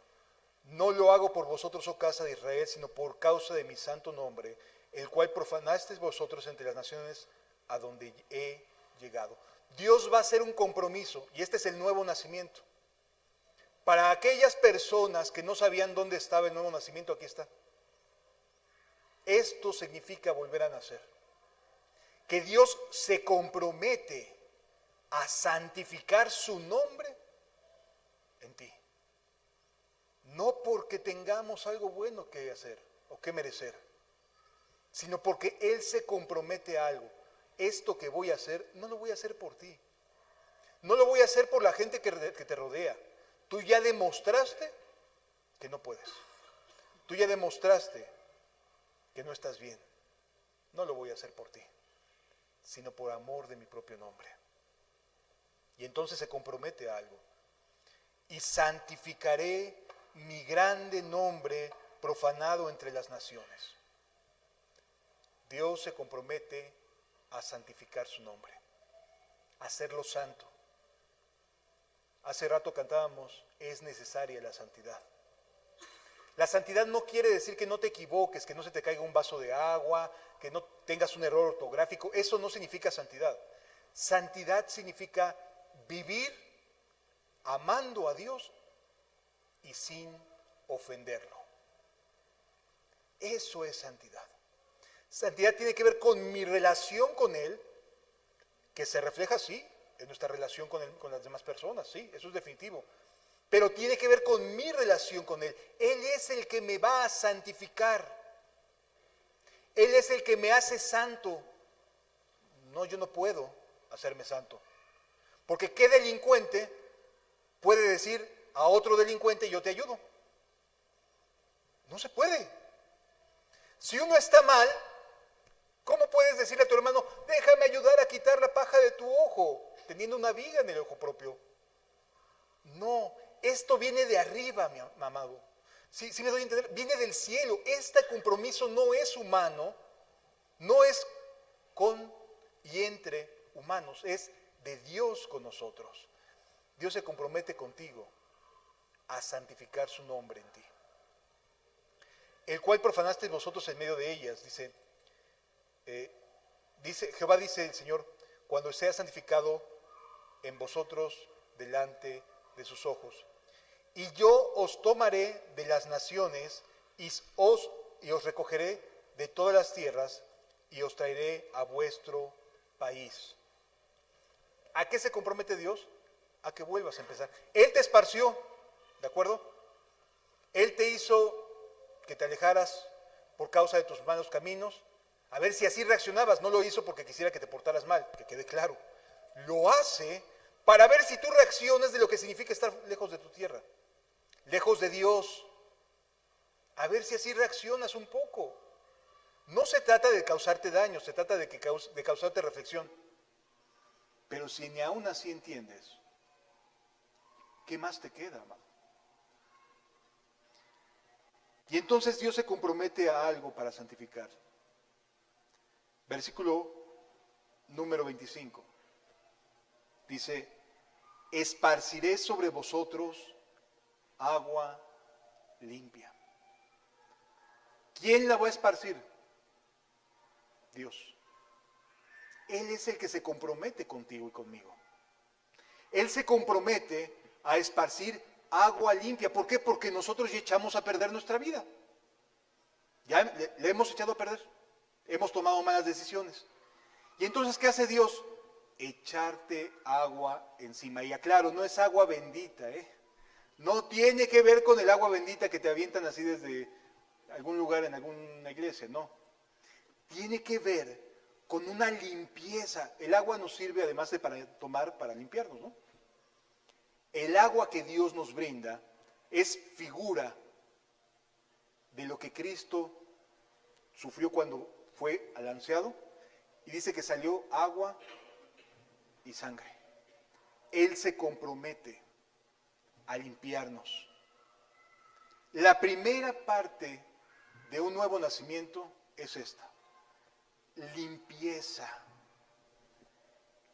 No lo hago por vosotros, oh casa de Israel, sino por causa de mi santo nombre, el cual profanasteis vosotros entre las naciones a donde he llegado. Dios va a hacer un compromiso, y este es el nuevo nacimiento. Para aquellas personas que no sabían dónde estaba el nuevo nacimiento, aquí está. Esto significa volver a nacer. Que Dios se compromete a santificar su nombre en ti. No porque tengamos algo bueno que hacer o que merecer, sino porque Él se compromete a algo. Esto que voy a hacer, no lo voy a hacer por ti. No lo voy a hacer por la gente que te rodea. Tú ya demostraste que no puedes. Tú ya demostraste que no estás bien. No lo voy a hacer por ti, sino por amor de mi propio nombre. Y entonces se compromete a algo. Y santificaré mi grande nombre profanado entre las naciones. Dios se compromete a santificar su nombre, a hacerlo santo. Hace rato cantábamos, es necesaria la santidad. La santidad no quiere decir que no te equivoques, que no se te caiga un vaso de agua, que no tengas un error ortográfico. Eso no significa santidad. Santidad significa vivir amando a Dios y sin ofenderlo. Eso es santidad. Santidad tiene que ver con mi relación con Él, que se refleja, sí, en nuestra relación con las demás personas, sí, eso es definitivo. Pero tiene que ver con mi relación con Él. Él es el que me va a santificar. Él es el que me hace santo. No, yo no puedo hacerme santo. Porque ¿qué delincuente puede decir a otro delincuente, yo te ayudo? No se puede. Si uno está mal, ¿cómo puedes decirle a tu hermano, déjame ayudar a quitar la paja de tu ojo, teniendo una viga en el ojo propio? No, esto viene de arriba, mi amado. ¿Sí me doy a entender? Viene del cielo. Este compromiso no es humano, no es con y entre humanos, es de Dios con nosotros. Dios se compromete contigo a santificar su nombre en ti. El cual profanasteis vosotros en medio de ellas, Jehová dice el Señor, cuando sea santificado en vosotros delante de sus ojos. Y yo os tomaré de las naciones y os recogeré de todas las tierras y os traeré a vuestro país. ¿A qué se compromete Dios? A que vuelvas a empezar. Él te esparció, ¿de acuerdo? Él te hizo que te alejaras por causa de tus malos caminos. A ver si así reaccionabas. No lo hizo porque quisiera que te portaras mal, que quede claro. Lo hace para ver si tú reaccionas de lo que significa estar lejos de tu tierra, lejos de Dios. A ver si así reaccionas un poco. No se trata de causarte daño, se trata de causarte reflexión. Pero si ni aún así entiendes, ¿qué más te queda, amado? Y entonces Dios se compromete a algo para santificar. Versículo número 25. Dice, esparciré sobre vosotros agua limpia. ¿Quién la va a esparcir? Dios. Él es el que se compromete contigo y conmigo. Él se compromete a esparcir agua limpia. ¿Por qué? Porque nosotros ya echamos a perder nuestra vida. Ya le hemos echado a perder. Hemos tomado malas decisiones. Y entonces, ¿qué hace Dios? Echarte agua encima. Y aclaro, no es agua bendita, No tiene que ver con el agua bendita que te avientan así desde algún lugar en alguna iglesia, no. Tiene que ver con una limpieza. El agua nos sirve además de para tomar, para limpiarnos, ¿no? El agua que Dios nos brinda es figura de lo que Cristo sufrió cuando fue alanceado, y dice que salió agua y sangre. Él se compromete a limpiarnos. La primera parte de un nuevo nacimiento es esta: limpieza.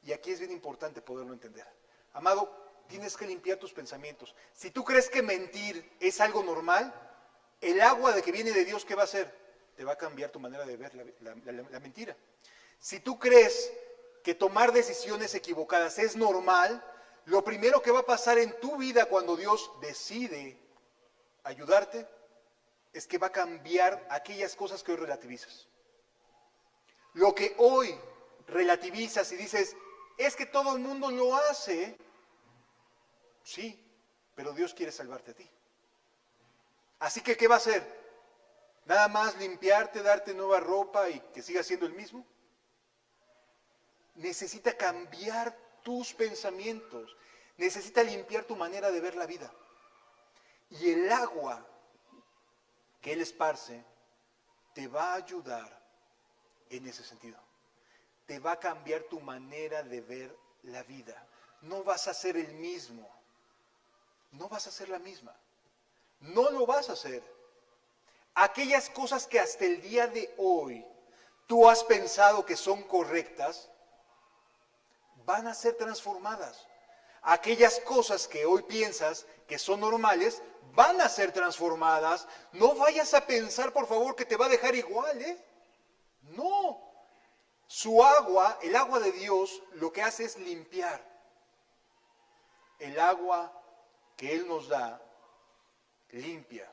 Y aquí es bien importante poderlo entender. Amado, tienes que limpiar tus pensamientos. Si tú crees que mentir es algo normal, el agua de que viene de Dios, ¿qué va a hacer? Te va a cambiar tu manera de ver la mentira. Si tú crees que tomar decisiones equivocadas es normal, lo primero que va a pasar en tu vida cuando Dios decide ayudarte es que va a cambiar aquellas cosas que hoy relativizas. Lo que hoy relativizas y dices, es que todo el mundo lo hace, sí, pero Dios quiere salvarte a ti. Así que, ¿qué va a hacer? ¿Nada más limpiarte, darte nueva ropa y que sigas siendo el mismo? Necesita cambiar tus pensamientos, necesita limpiar tu manera de ver la vida. Y el agua que Él esparce te va a ayudar en ese sentido. Te va a cambiar tu manera de ver la vida. No vas a ser el mismo. No vas a ser la misma. No lo vas a hacer. Aquellas cosas que hasta el día de hoy tú has pensado que son correctas, van a ser transformadas. Aquellas cosas que hoy piensas que son normales, van a ser transformadas. No vayas a pensar, por favor, que te va a dejar igual, No. Su agua, el agua de Dios, lo que hace es limpiar. El agua que Él nos da, limpia.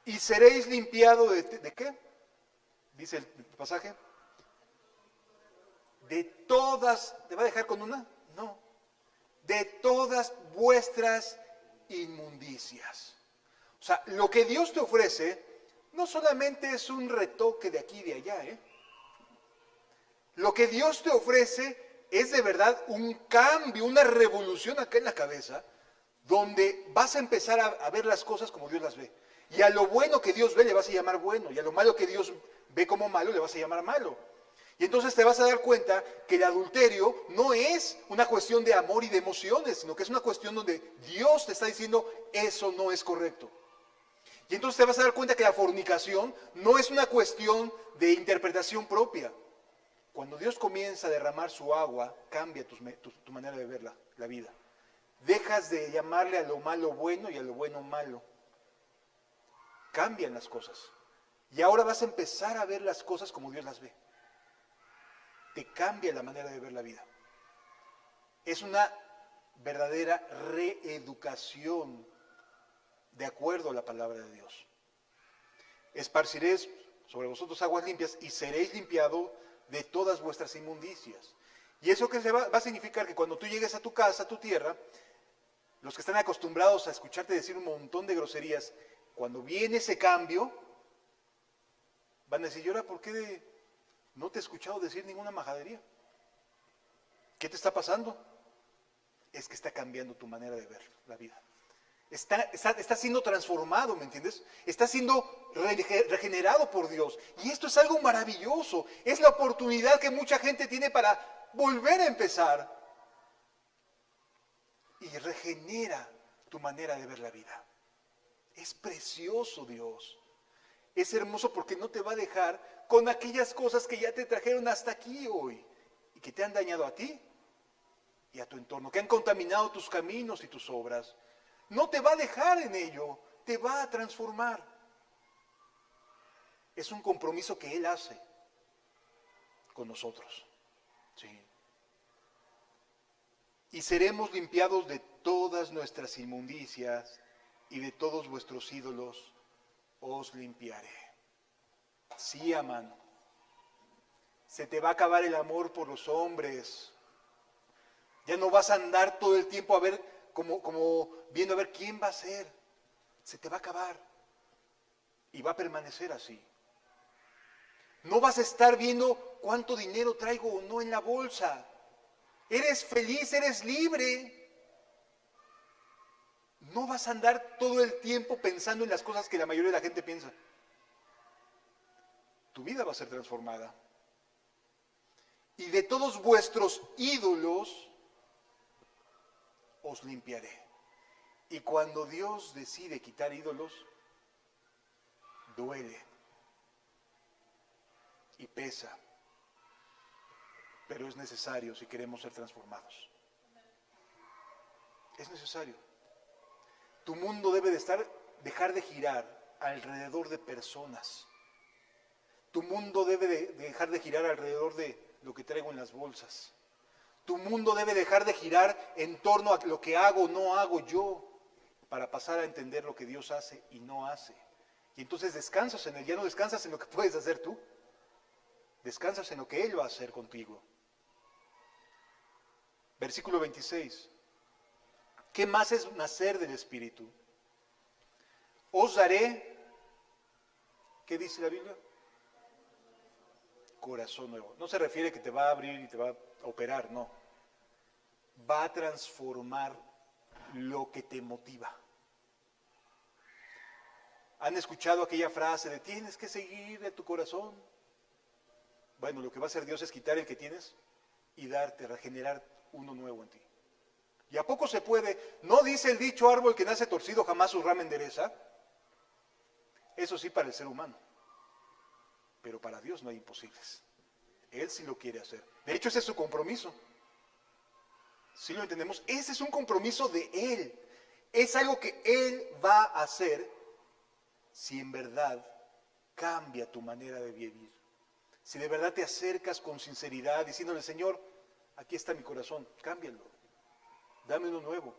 ¿Y seréis limpiados de qué? Dice el pasaje. De todas, ¿te va a dejar con una? No. De todas vuestras inmundicias. O sea, lo que Dios te ofrece no solamente es un retoque de aquí y de allá, Lo que Dios te ofrece es de verdad un cambio, una revolución acá en la cabeza, donde vas a empezar a ver las cosas como Dios las ve. Y a lo bueno que Dios ve le vas a llamar bueno, y a lo malo que Dios ve como malo le vas a llamar malo. Y entonces te vas a dar cuenta que el adulterio no es una cuestión de amor y de emociones, sino que es una cuestión donde Dios te está diciendo, eso no es correcto. Y entonces te vas a dar cuenta que la fornicación no es una cuestión de interpretación propia. Cuando Dios comienza a derramar su agua, cambia tu manera de ver la vida. Dejas de llamarle a lo malo bueno y a lo bueno malo. Cambian las cosas. Y ahora vas a empezar a ver las cosas como Dios las ve. Te cambia la manera de ver la vida. Es una verdadera reeducación de acuerdo a la palabra de Dios. Esparciréis sobre vosotros aguas limpias y seréis limpiados de todas vuestras inmundicias. Y eso que va a significar que cuando tú llegues a tu casa, a tu tierra, los que están acostumbrados a escucharte decir un montón de groserías, cuando viene ese cambio, van a decir, ¿y ahora por qué no te he escuchado decir ninguna majadería? ¿Qué te está pasando? es que está cambiando tu manera de ver la vida. Está siendo transformado, ¿me entiendes? Está siendo regenerado por Dios. Y esto es algo maravilloso. Es la oportunidad que mucha gente tiene para volver a empezar. Y regenera tu manera de ver la vida. Es precioso, Dios. Es hermoso porque no te va a dejar con aquellas cosas que ya te trajeron hasta aquí hoy y que te han dañado a ti y a tu entorno, que han contaminado tus caminos y tus obras. No te va a dejar en ello, te va a transformar. Es un compromiso que Él hace con nosotros. Sí. Y seremos limpiados de todas nuestras inmundicias y de todos vuestros ídolos os limpiaré. Sí, amado. Se te va a acabar el amor por los hombres. Ya no vas a andar todo el tiempo a ver, como viendo a ver quién va a ser. Se te va a acabar. Y va a permanecer así. No vas a estar viendo cuánto dinero traigo o no en la bolsa. Eres feliz, eres libre. No vas a andar todo el tiempo pensando en las cosas que la mayoría de la gente piensa. Tu vida va a ser transformada. Y de todos vuestros ídolos os limpiaré. Y cuando Dios decide quitar ídolos, duele y pesa. Pero es necesario si queremos ser transformados. Es necesario. Tu mundo debe de dejar de girar alrededor de personas. Tu mundo debe de dejar de girar alrededor de lo que traigo en las bolsas. Tu mundo debe dejar de girar en torno a lo que hago o no hago yo, para pasar a entender lo que Dios hace y no hace. Y entonces descansas en Él, ya no descansas en lo que puedes hacer tú. Descansas en lo que Él va a hacer contigo. Versículo 26. ¿Qué más es nacer del Espíritu? Os daré, ¿qué dice la Biblia? Corazón nuevo. No se refiere que te va a abrir y te va a operar, no. Va a transformar lo que te motiva. ¿Han escuchado aquella frase de tienes que seguir de tu corazón? Bueno, lo que va a hacer Dios es quitar el que tienes y darte, regenerar uno nuevo en ti. ¿Y a poco se puede? ¿No dice el dicho árbol que nace torcido jamás su rama endereza? Eso sí para el ser humano. Pero para Dios no hay imposibles. Él sí lo quiere hacer. De hecho, ese es su compromiso. ¿Sí lo entendemos? Ese es un compromiso de Él. Es algo que Él va a hacer si en verdad cambia tu manera de vivir. Si de verdad te acercas con sinceridad diciéndole, Señor, aquí está mi corazón, cámbialo. Dame uno nuevo.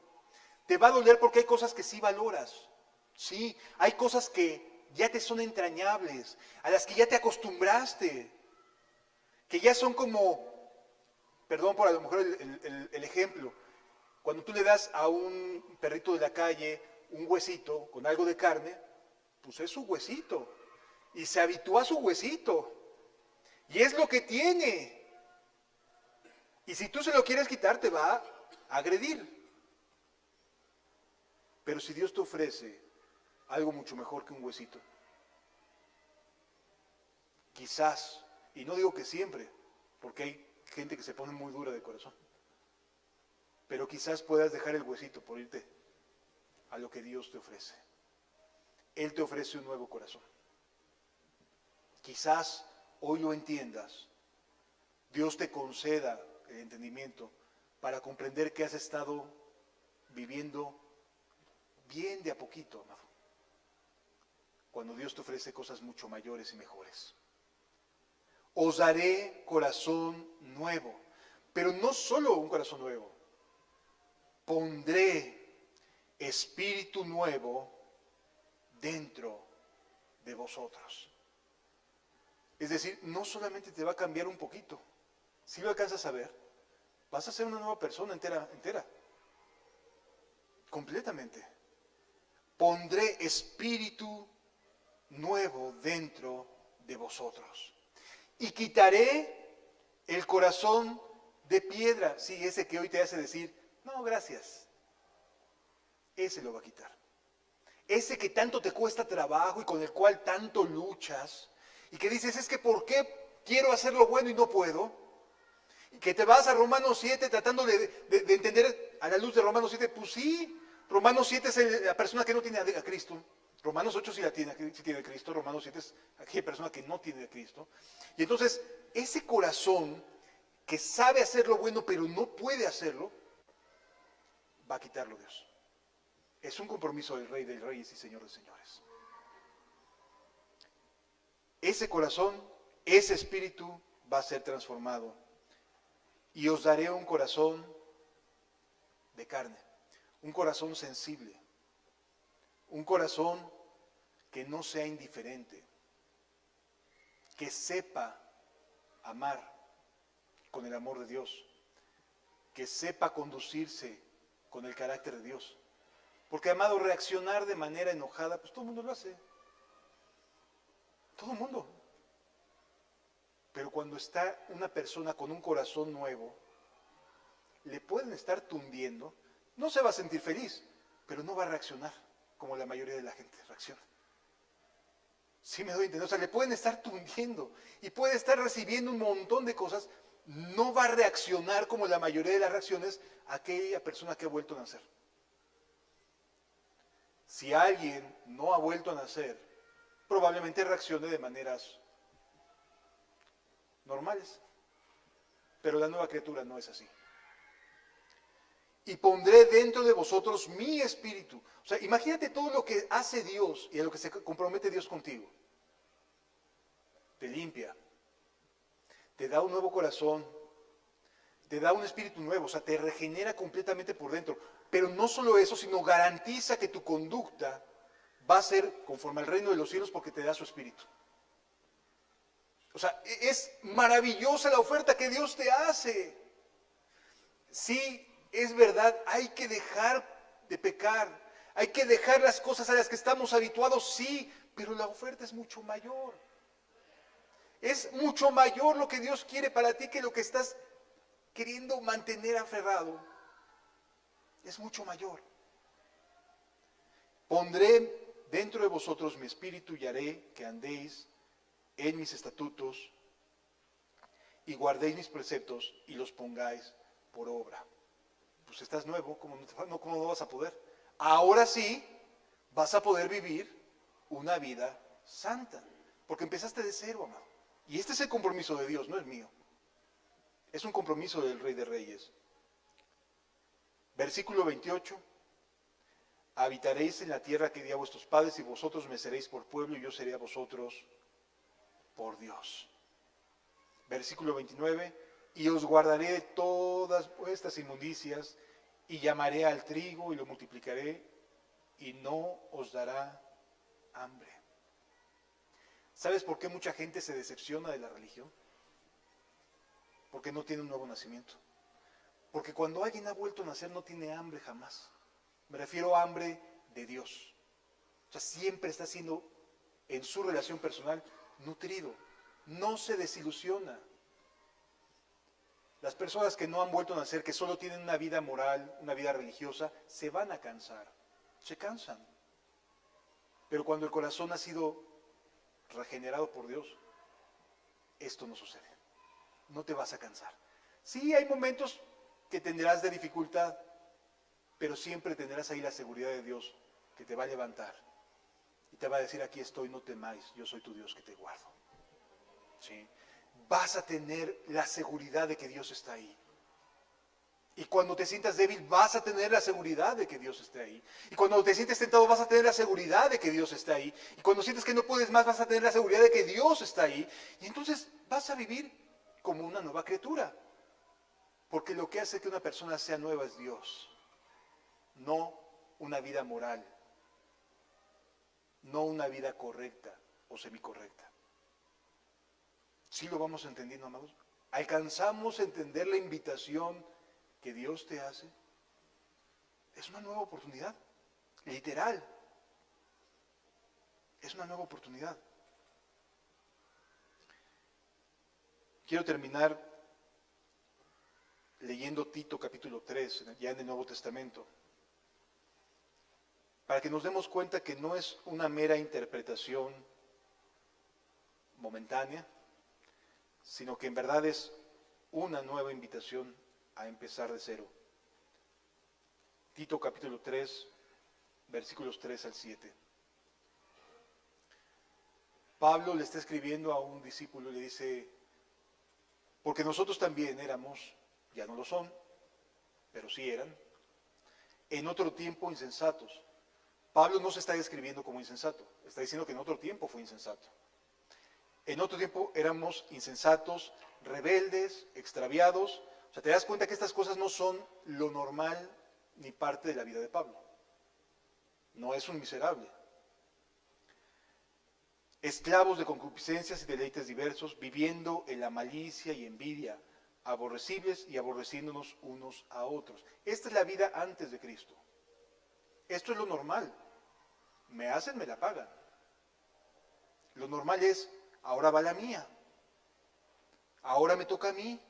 Te va a doler porque hay cosas que sí valoras. Sí, hay cosas que ya te son entrañables, a las que ya te acostumbraste, que ya son como, perdón por a lo mejor el ejemplo, cuando tú le das a un perrito de la calle un huesito con algo de carne, pues es su huesito, y se habitúa a su huesito, y es lo que tiene. Y si tú se lo quieres quitar, te va a agredir. Pero si Dios te ofrece algo mucho mejor que un huesito, quizás, y no digo que siempre, porque hay gente que se pone muy dura de corazón, pero quizás puedas dejar el huesito por irte a lo que Dios te ofrece. Él te ofrece un nuevo corazón. Quizás hoy lo entiendas. Dios te conceda el entendimiento para comprender que has estado viviendo bien de a poquito, amado, cuando Dios te ofrece cosas mucho mayores y mejores. Os daré corazón nuevo, pero no solo un corazón nuevo, pondré espíritu nuevo dentro de vosotros. Es decir, no solamente te va a cambiar un poquito, si lo alcanzas a ver, vas a ser una nueva persona entera, completamente. Pondré espíritu nuevo dentro de vosotros. Y quitaré el corazón de piedra, sí, ese que hoy te hace decir, No, gracias. Ese lo va a quitar. Ese que tanto te cuesta trabajo y con el cual tanto luchas, y que dices, es que ¿por qué quiero hacer lo bueno y no puedo? Y que te vas a Romanos 7 tratando de entender a la luz de Romanos 7, pues sí, Romanos 7 es la persona que no tiene a Cristo. Romanos 8 sí tiene a Cristo, Romanos 7 es aquella persona que no tiene a Cristo. Y entonces, ese corazón que sabe hacer lo bueno pero no puede hacerlo, va a quitarlo Dios. Es un compromiso del Rey de Reyes y Señor de Señores. Ese corazón, ese espíritu va a ser transformado. Y os daré un corazón de carne, un corazón sensible, un corazón que no sea indiferente, que sepa amar con el amor de Dios, que sepa conducirse con el carácter de Dios. Porque, amado, reaccionar de manera enojada, pues todo el mundo lo hace. Todo el mundo. Pero cuando está una persona con un corazón nuevo, le pueden estar tundiendo, no se va a sentir feliz, pero no va a reaccionar como la mayoría de la gente reacciona. Sí me doy a entender, o sea, le pueden estar tundiendo y puede estar recibiendo un montón de cosas, no va a reaccionar como la mayoría de las reacciones a aquella persona que ha vuelto a nacer. Si alguien no ha vuelto a nacer, probablemente reaccione de maneras normales. Pero la nueva criatura no es así. Y pondré dentro de vosotros mi espíritu. O sea, imagínate todo lo que hace Dios y a lo que se compromete Dios contigo. Te limpia, te da un nuevo corazón, te da un espíritu nuevo, o sea, te regenera completamente por dentro. Pero no solo eso, sino garantiza que tu conducta va a ser conforme al reino de los cielos porque te da su espíritu. O sea, es maravillosa la oferta que Dios te hace. Sí, es verdad, hay que dejar de pecar, hay que dejar las cosas a las que estamos habituados, sí, pero la oferta es mucho mayor. Es mucho mayor lo que Dios quiere para ti que lo que estás queriendo mantener aferrado. Es mucho mayor. Pondré dentro de vosotros mi espíritu y haré que andéis en mis estatutos y guardéis mis preceptos y los pongáis por obra. Pues estás nuevo, ¿cómo no vas a poder? Ahora sí vas a poder vivir una vida santa, porque empezaste de cero, amado. Y este es el compromiso de Dios, no es mío. Es un compromiso del Rey de Reyes. Versículo 28. Habitaréis en la tierra que di a vuestros padres y vosotros me seréis por pueblo y yo seré a vosotros por Dios. Versículo 29. Y os guardaré de todas vuestras inmundicias y llamaré al trigo y lo multiplicaré y no os dará hambre. ¿Sabes por qué mucha gente se decepciona de la religión? Porque no tiene un nuevo nacimiento. Porque cuando alguien ha vuelto a nacer no tiene hambre jamás. Me refiero a hambre de Dios. O sea, siempre está siendo en su relación personal nutrido. No se desilusiona. Las personas que no han vuelto a nacer, que solo tienen una vida moral, una vida religiosa, se van a cansar. Se cansan. Pero cuando el corazón ha sido regenerado por Dios, esto no sucede. No te vas a cansar. Sí, hay momentos que tendrás de dificultad, pero siempre tendrás ahí la seguridad de Dios que te va a levantar y te va a decir, aquí estoy, no temáis, yo soy tu Dios que te guardo. ¿Sí? Vas a tener la seguridad de que Dios está ahí. Y cuando te sientas débil, vas a tener la seguridad de que Dios esté ahí. Y cuando te sientes tentado, vas a tener la seguridad de que Dios está ahí. Y cuando sientes que no puedes más, vas a tener la seguridad de que Dios está ahí. Y entonces vas a vivir como una nueva criatura. Porque lo que hace que una persona sea nueva es Dios. No una vida moral. No una vida correcta o semicorrecta. ¿Sí lo vamos entendiendo, amados? ¿Alcanzamos a entender la invitación que Dios te hace? Es una nueva oportunidad, literal. Es una nueva oportunidad. Quiero terminar leyendo Tito capítulo 3, ya en el Nuevo Testamento, para que nos demos cuenta que no es una mera interpretación momentánea, sino que en verdad es una nueva invitación a empezar de cero. Tito capítulo 3, versículos 3 al 7. Pablo le está escribiendo a un discípulo y le dice, porque nosotros también éramos, ya no lo son, pero sí eran, en otro tiempo insensatos. Pablo no se está describiendo como insensato, está diciendo que en otro tiempo fue insensato. En otro tiempo éramos insensatos, rebeldes, extraviados. O sea, te das cuenta que estas cosas no son lo normal ni parte de la vida de Pablo. No es un miserable. Esclavos de concupiscencias y deleites diversos, viviendo en la malicia y envidia, aborrecibles y aborreciéndonos unos a otros. Esta es la vida antes de Cristo. Esto es lo normal. Me hacen, me la pagan. Lo normal es, ahora va la mía. Ahora me toca a mí.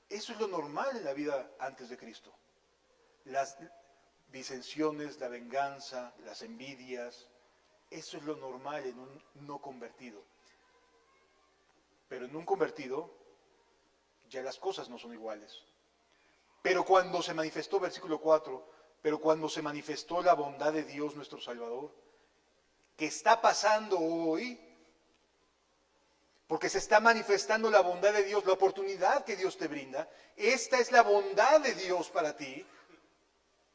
Eso es lo normal en la vida antes de Cristo. Las disensiones, la venganza, las envidias, eso es lo normal en un no convertido. Pero en un convertido, ya las cosas no son iguales. Pero cuando se manifestó, versículo 4, pero cuando se manifestó la bondad de Dios nuestro Salvador, que está pasando hoy, porque se está manifestando la bondad de Dios, la oportunidad que Dios te brinda, esta es la bondad de Dios para ti,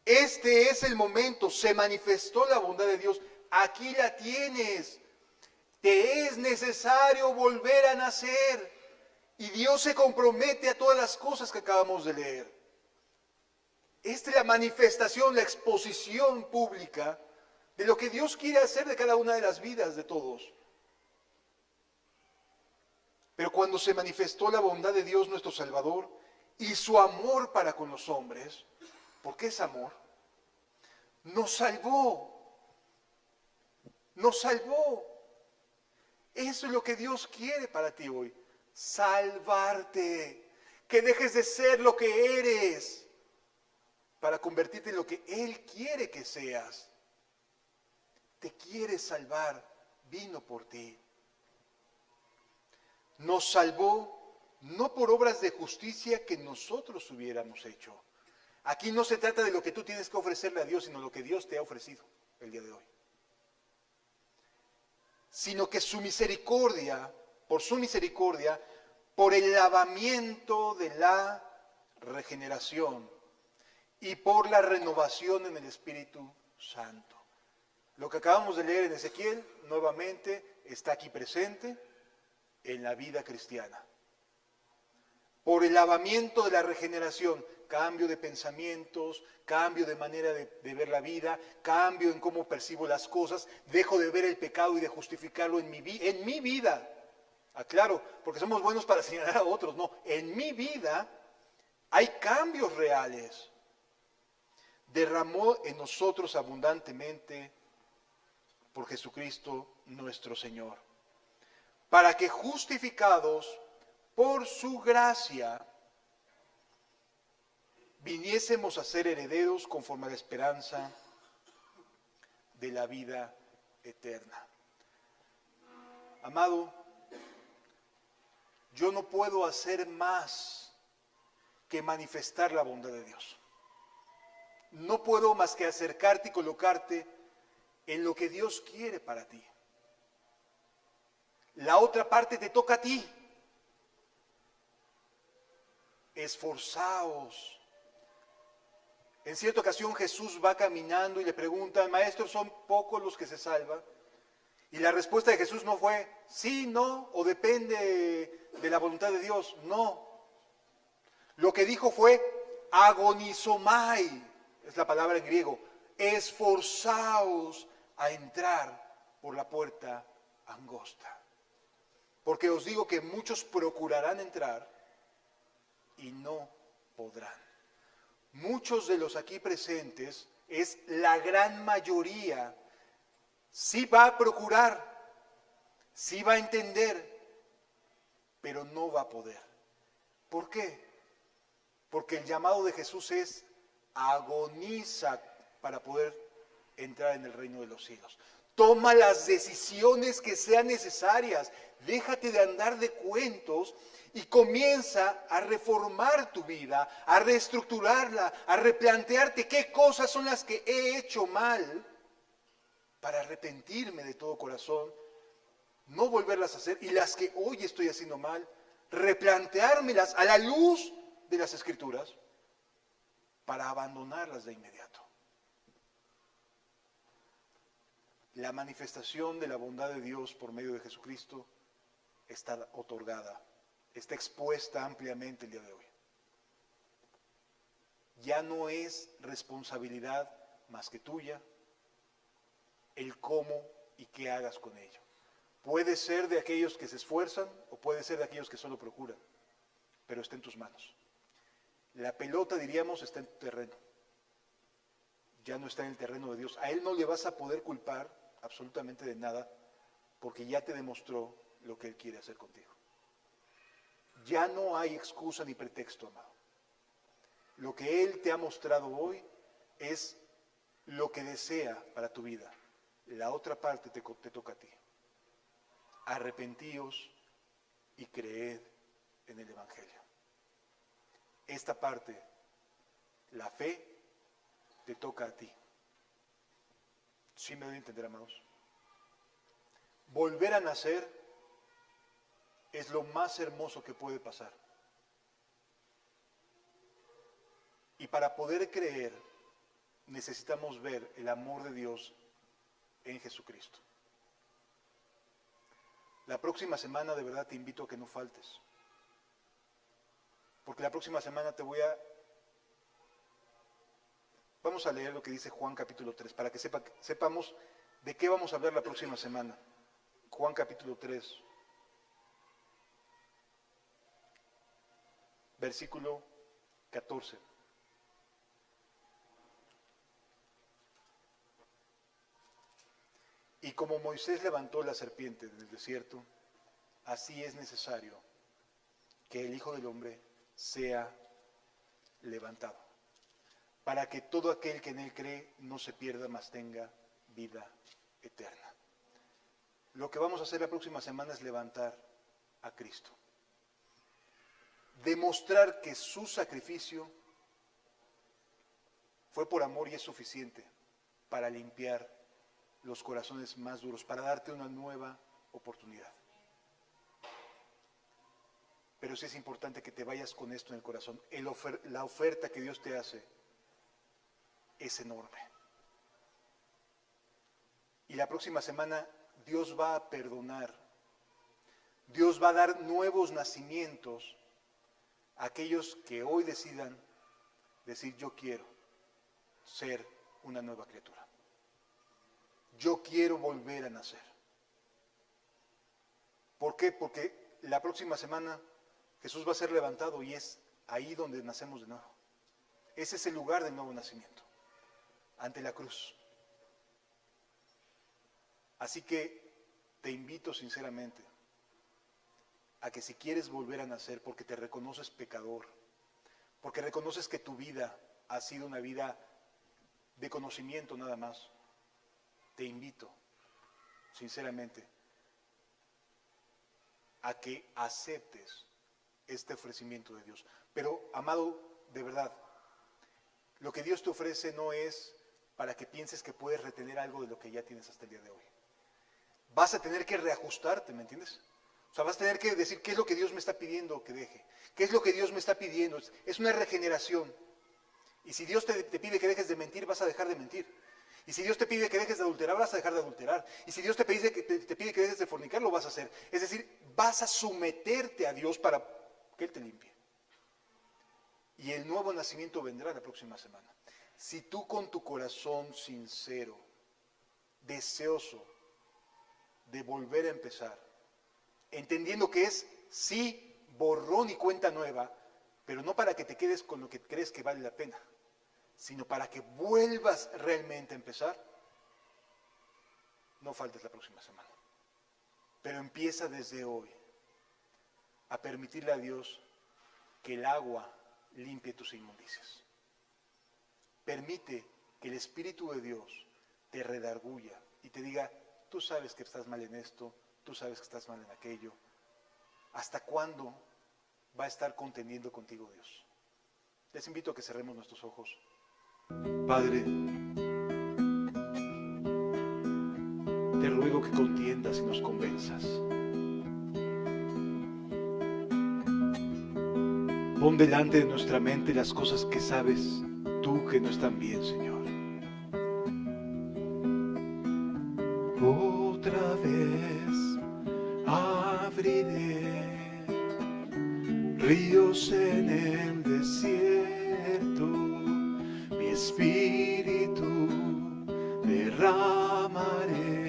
este es el momento, se manifestó la bondad de Dios, aquí la tienes, te es necesario volver a nacer, y Dios se compromete a todas las cosas que acabamos de leer. Esta es la manifestación, la exposición pública de lo que Dios quiere hacer de cada una de las vidas de todos. Pero cuando se manifestó la bondad de Dios nuestro Salvador y su amor para con los hombres, ¿por qué es amor? Nos salvó. Nos salvó. Eso es lo que Dios quiere para ti hoy. Salvarte. Que dejes de ser lo que eres para convertirte en lo que Él quiere que seas. Te quiere salvar. Vino por ti. Nos salvó no por obras de justicia que nosotros hubiéramos hecho. Aquí no se trata de lo que tú tienes que ofrecerle a Dios, sino lo que Dios te ha ofrecido el día de hoy. Sino que su misericordia, por el lavamiento de la regeneración y por la renovación en el Espíritu Santo. Lo que acabamos de leer en Ezequiel, nuevamente, está aquí presente en la vida cristiana. Por el lavamiento de la regeneración, cambio de pensamientos, cambio de manera de ver la vida, cambio en cómo percibo las cosas, dejo de ver el pecado y de justificarlo en mi vida. Aclaro, porque somos buenos para señalar a otros, no, en mi vida hay cambios reales. Derramó en nosotros abundantemente por Jesucristo nuestro Señor, para que justificados por su gracia viniésemos a ser herederos conforme a la esperanza de la vida eterna. Amado, yo no puedo hacer más que manifestar la bondad de Dios. No puedo más que acercarte y colocarte en lo que Dios quiere para ti. La otra parte te toca a ti. Esforzaos. En cierta ocasión Jesús va caminando y le preguntan, maestro, ¿son pocos los que se salvan? Y la respuesta de Jesús no fue, sí, no, o depende de la voluntad de Dios. No. Lo que dijo fue, agonizomai, es la palabra en griego, esforzaos a entrar por la puerta angosta. Porque os digo que muchos procurarán entrar y no podrán. Muchos de los aquí presentes, es la gran mayoría, sí va a procurar, sí va a entender, pero no va a poder. ¿Por qué? Porque el llamado de Jesús es agoniza para poder entrar en el reino de los cielos. Toma las decisiones que sean necesarias. Déjate de andar de cuentos y comienza a reformar tu vida, a reestructurarla, a replantearte qué cosas son las que he hecho mal para arrepentirme de todo corazón, no volverlas a hacer, y las que hoy estoy haciendo mal, replanteármelas a la luz de las Escrituras para abandonarlas de inmediato. La manifestación de la bondad de Dios por medio de Jesucristo está otorgada, está expuesta ampliamente el día de hoy. Ya no es responsabilidad más que tuya el cómo y qué hagas con ello. Puede ser de aquellos que se esfuerzan o puede ser de aquellos que solo procuran, pero está en tus manos. La pelota, diríamos, está en tu terreno. Ya no está en el terreno de Dios. A Él no le vas a poder culpar absolutamente de nada porque ya te demostró lo que Él quiere hacer contigo. Ya no hay excusa ni pretexto, amado. Lo que Él te ha mostrado hoy es lo que desea para tu vida. La otra parte te toca a ti. Arrepentíos y creed en el Evangelio. Esta parte, la fe, te toca a ti. ¿Sí me doy a entender, amados? Volver a nacer es lo más hermoso que puede pasar. Y para poder creer, necesitamos ver el amor de Dios en Jesucristo. La próxima semana de verdad te invito a que no faltes. Porque la próxima semana vamos a leer lo que dice Juan capítulo 3, para que sepamos de qué vamos a hablar la próxima semana. Juan capítulo 3, versículo 14. Y como Moisés levantó la serpiente en el desierto, así es necesario que el Hijo del Hombre sea levantado, para que todo aquel que en Él cree no se pierda, mas tenga vida eterna. Lo que vamos a hacer la próxima semana es levantar a Cristo. Demostrar que su sacrificio fue por amor y es suficiente para limpiar los corazones más duros, para darte una nueva oportunidad. Pero sí es importante que te vayas con esto en el corazón. La oferta que Dios te hace es enorme. Y la próxima semana Dios va a perdonar. Dios va a dar nuevos nacimientos a aquellos que hoy decidan decir: yo quiero ser una nueva criatura. Yo quiero volver a nacer. ¿Por qué? Porque la próxima semana Jesús va a ser levantado y es ahí donde nacemos de nuevo. Ese es el lugar del nuevo nacimiento, ante la cruz. Así que te invito sinceramente a que si quieres volver a nacer porque te reconoces pecador, porque reconoces que tu vida ha sido una vida de conocimiento nada más, te invito sinceramente a que aceptes este ofrecimiento de Dios. Pero, amado, de verdad, lo que Dios te ofrece no es para que pienses que puedes retener algo de lo que ya tienes hasta el día de hoy. Vas a tener que reajustarte, ¿me entiendes? O sea, vas a tener que decir qué es lo que Dios me está pidiendo que deje. ¿Qué es lo que Dios me está pidiendo? Es una regeneración. Y si Dios te pide que dejes de mentir, vas a dejar de mentir. Y si Dios te pide que dejes de adulterar, vas a dejar de adulterar. Y si Dios te pide que dejes de fornicar, lo vas a hacer. Es decir, vas a someterte a Dios para que Él te limpie. Y el nuevo nacimiento vendrá la próxima semana. Si tú con tu corazón sincero, deseoso de volver a empezar, entendiendo que es, sí, borrón y cuenta nueva, pero no para que te quedes con lo que crees que vale la pena, sino para que vuelvas realmente a empezar, no faltes la próxima semana. Pero empieza desde hoy a permitirle a Dios que el agua limpie tus inmundicias. Permite que el Espíritu de Dios te redarguya y te diga, tú sabes que estás mal en esto, tú sabes que estás mal en aquello. ¿Hasta cuándo va a estar contendiendo contigo Dios? Les invito a que cerremos nuestros ojos. Padre, te ruego que contiendas y nos convenzas. Pon delante de nuestra mente las cosas que sabes tú que no están bien, Señor. Otra vez abriré ríos en el desierto, mi espíritu derramaré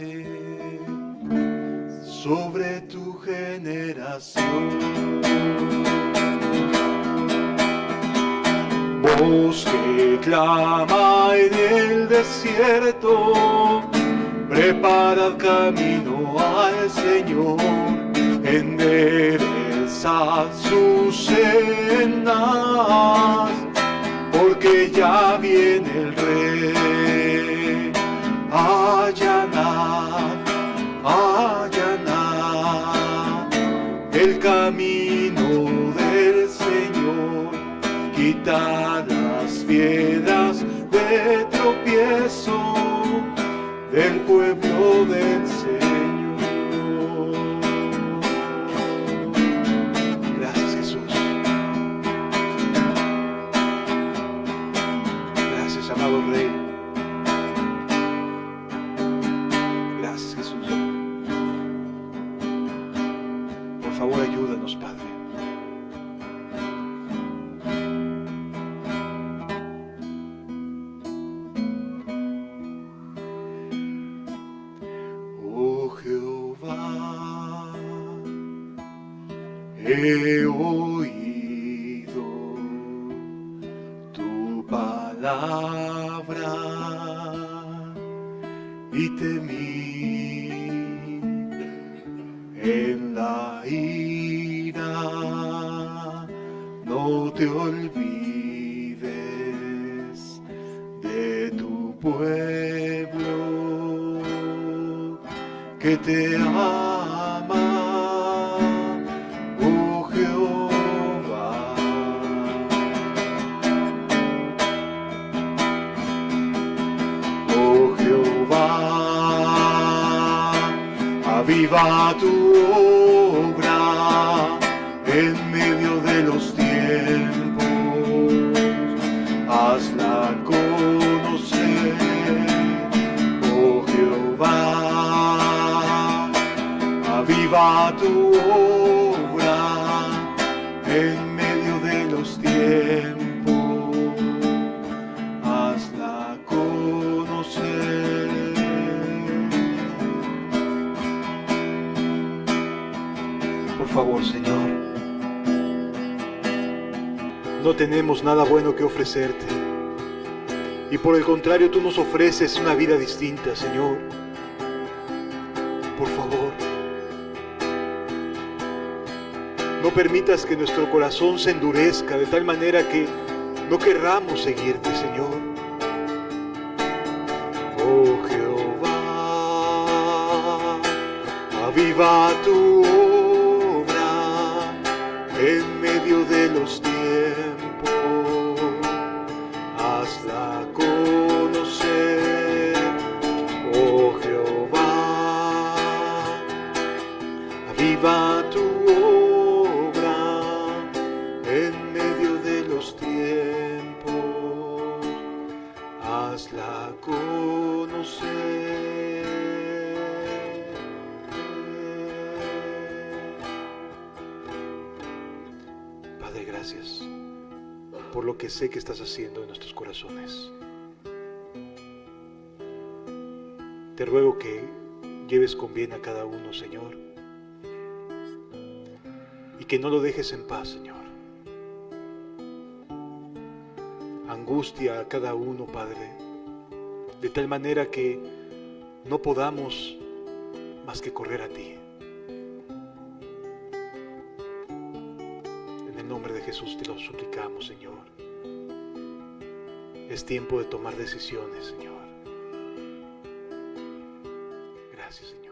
sobre tu generación. Voz que clama en el desierto, preparad camino al Señor, enderezad sus sendas, porque ya viene el Rey. Allanad, allanad el camino del Señor, quitad las piedras de tropiezo del pueblo del Señor. Gracias, Jesús. Gracias, amado Rey. Gracias, Jesús. Por favor, ayúdanos, Padre. He oído tu palabra y temí en la ira. No te olvides de tu pueblo que te ama. Aviva tu obra en medio de los tiempos, hazla conocer, oh Jehová. Aviva tu obra en medio de los tiempos, hazla conocer. Por favor, Señor, no tenemos nada bueno que ofrecerte, y por el contrario, tú nos ofreces una vida distinta, Señor. Por favor, no permitas que nuestro corazón se endurezca de tal manera que no querramos seguirte, Señor. Oh Jehová, aviva tu obra en medio de los tiempos, hazla conocer, oh Jehová. Aviva tu obra en medio de los tiempos, hazla conocer. Padre, gracias por lo que sé que estás haciendo en nuestros corazones. Te ruego que lleves con bien a cada uno, Señor, y que no lo dejes en paz, Señor. Angustia a cada uno, Padre, de tal manera que no podamos más que correr a ti. En el nombre de de Jesús te lo suplicamos, Señor. Es tiempo de tomar decisiones, Señor. Gracias, Señor.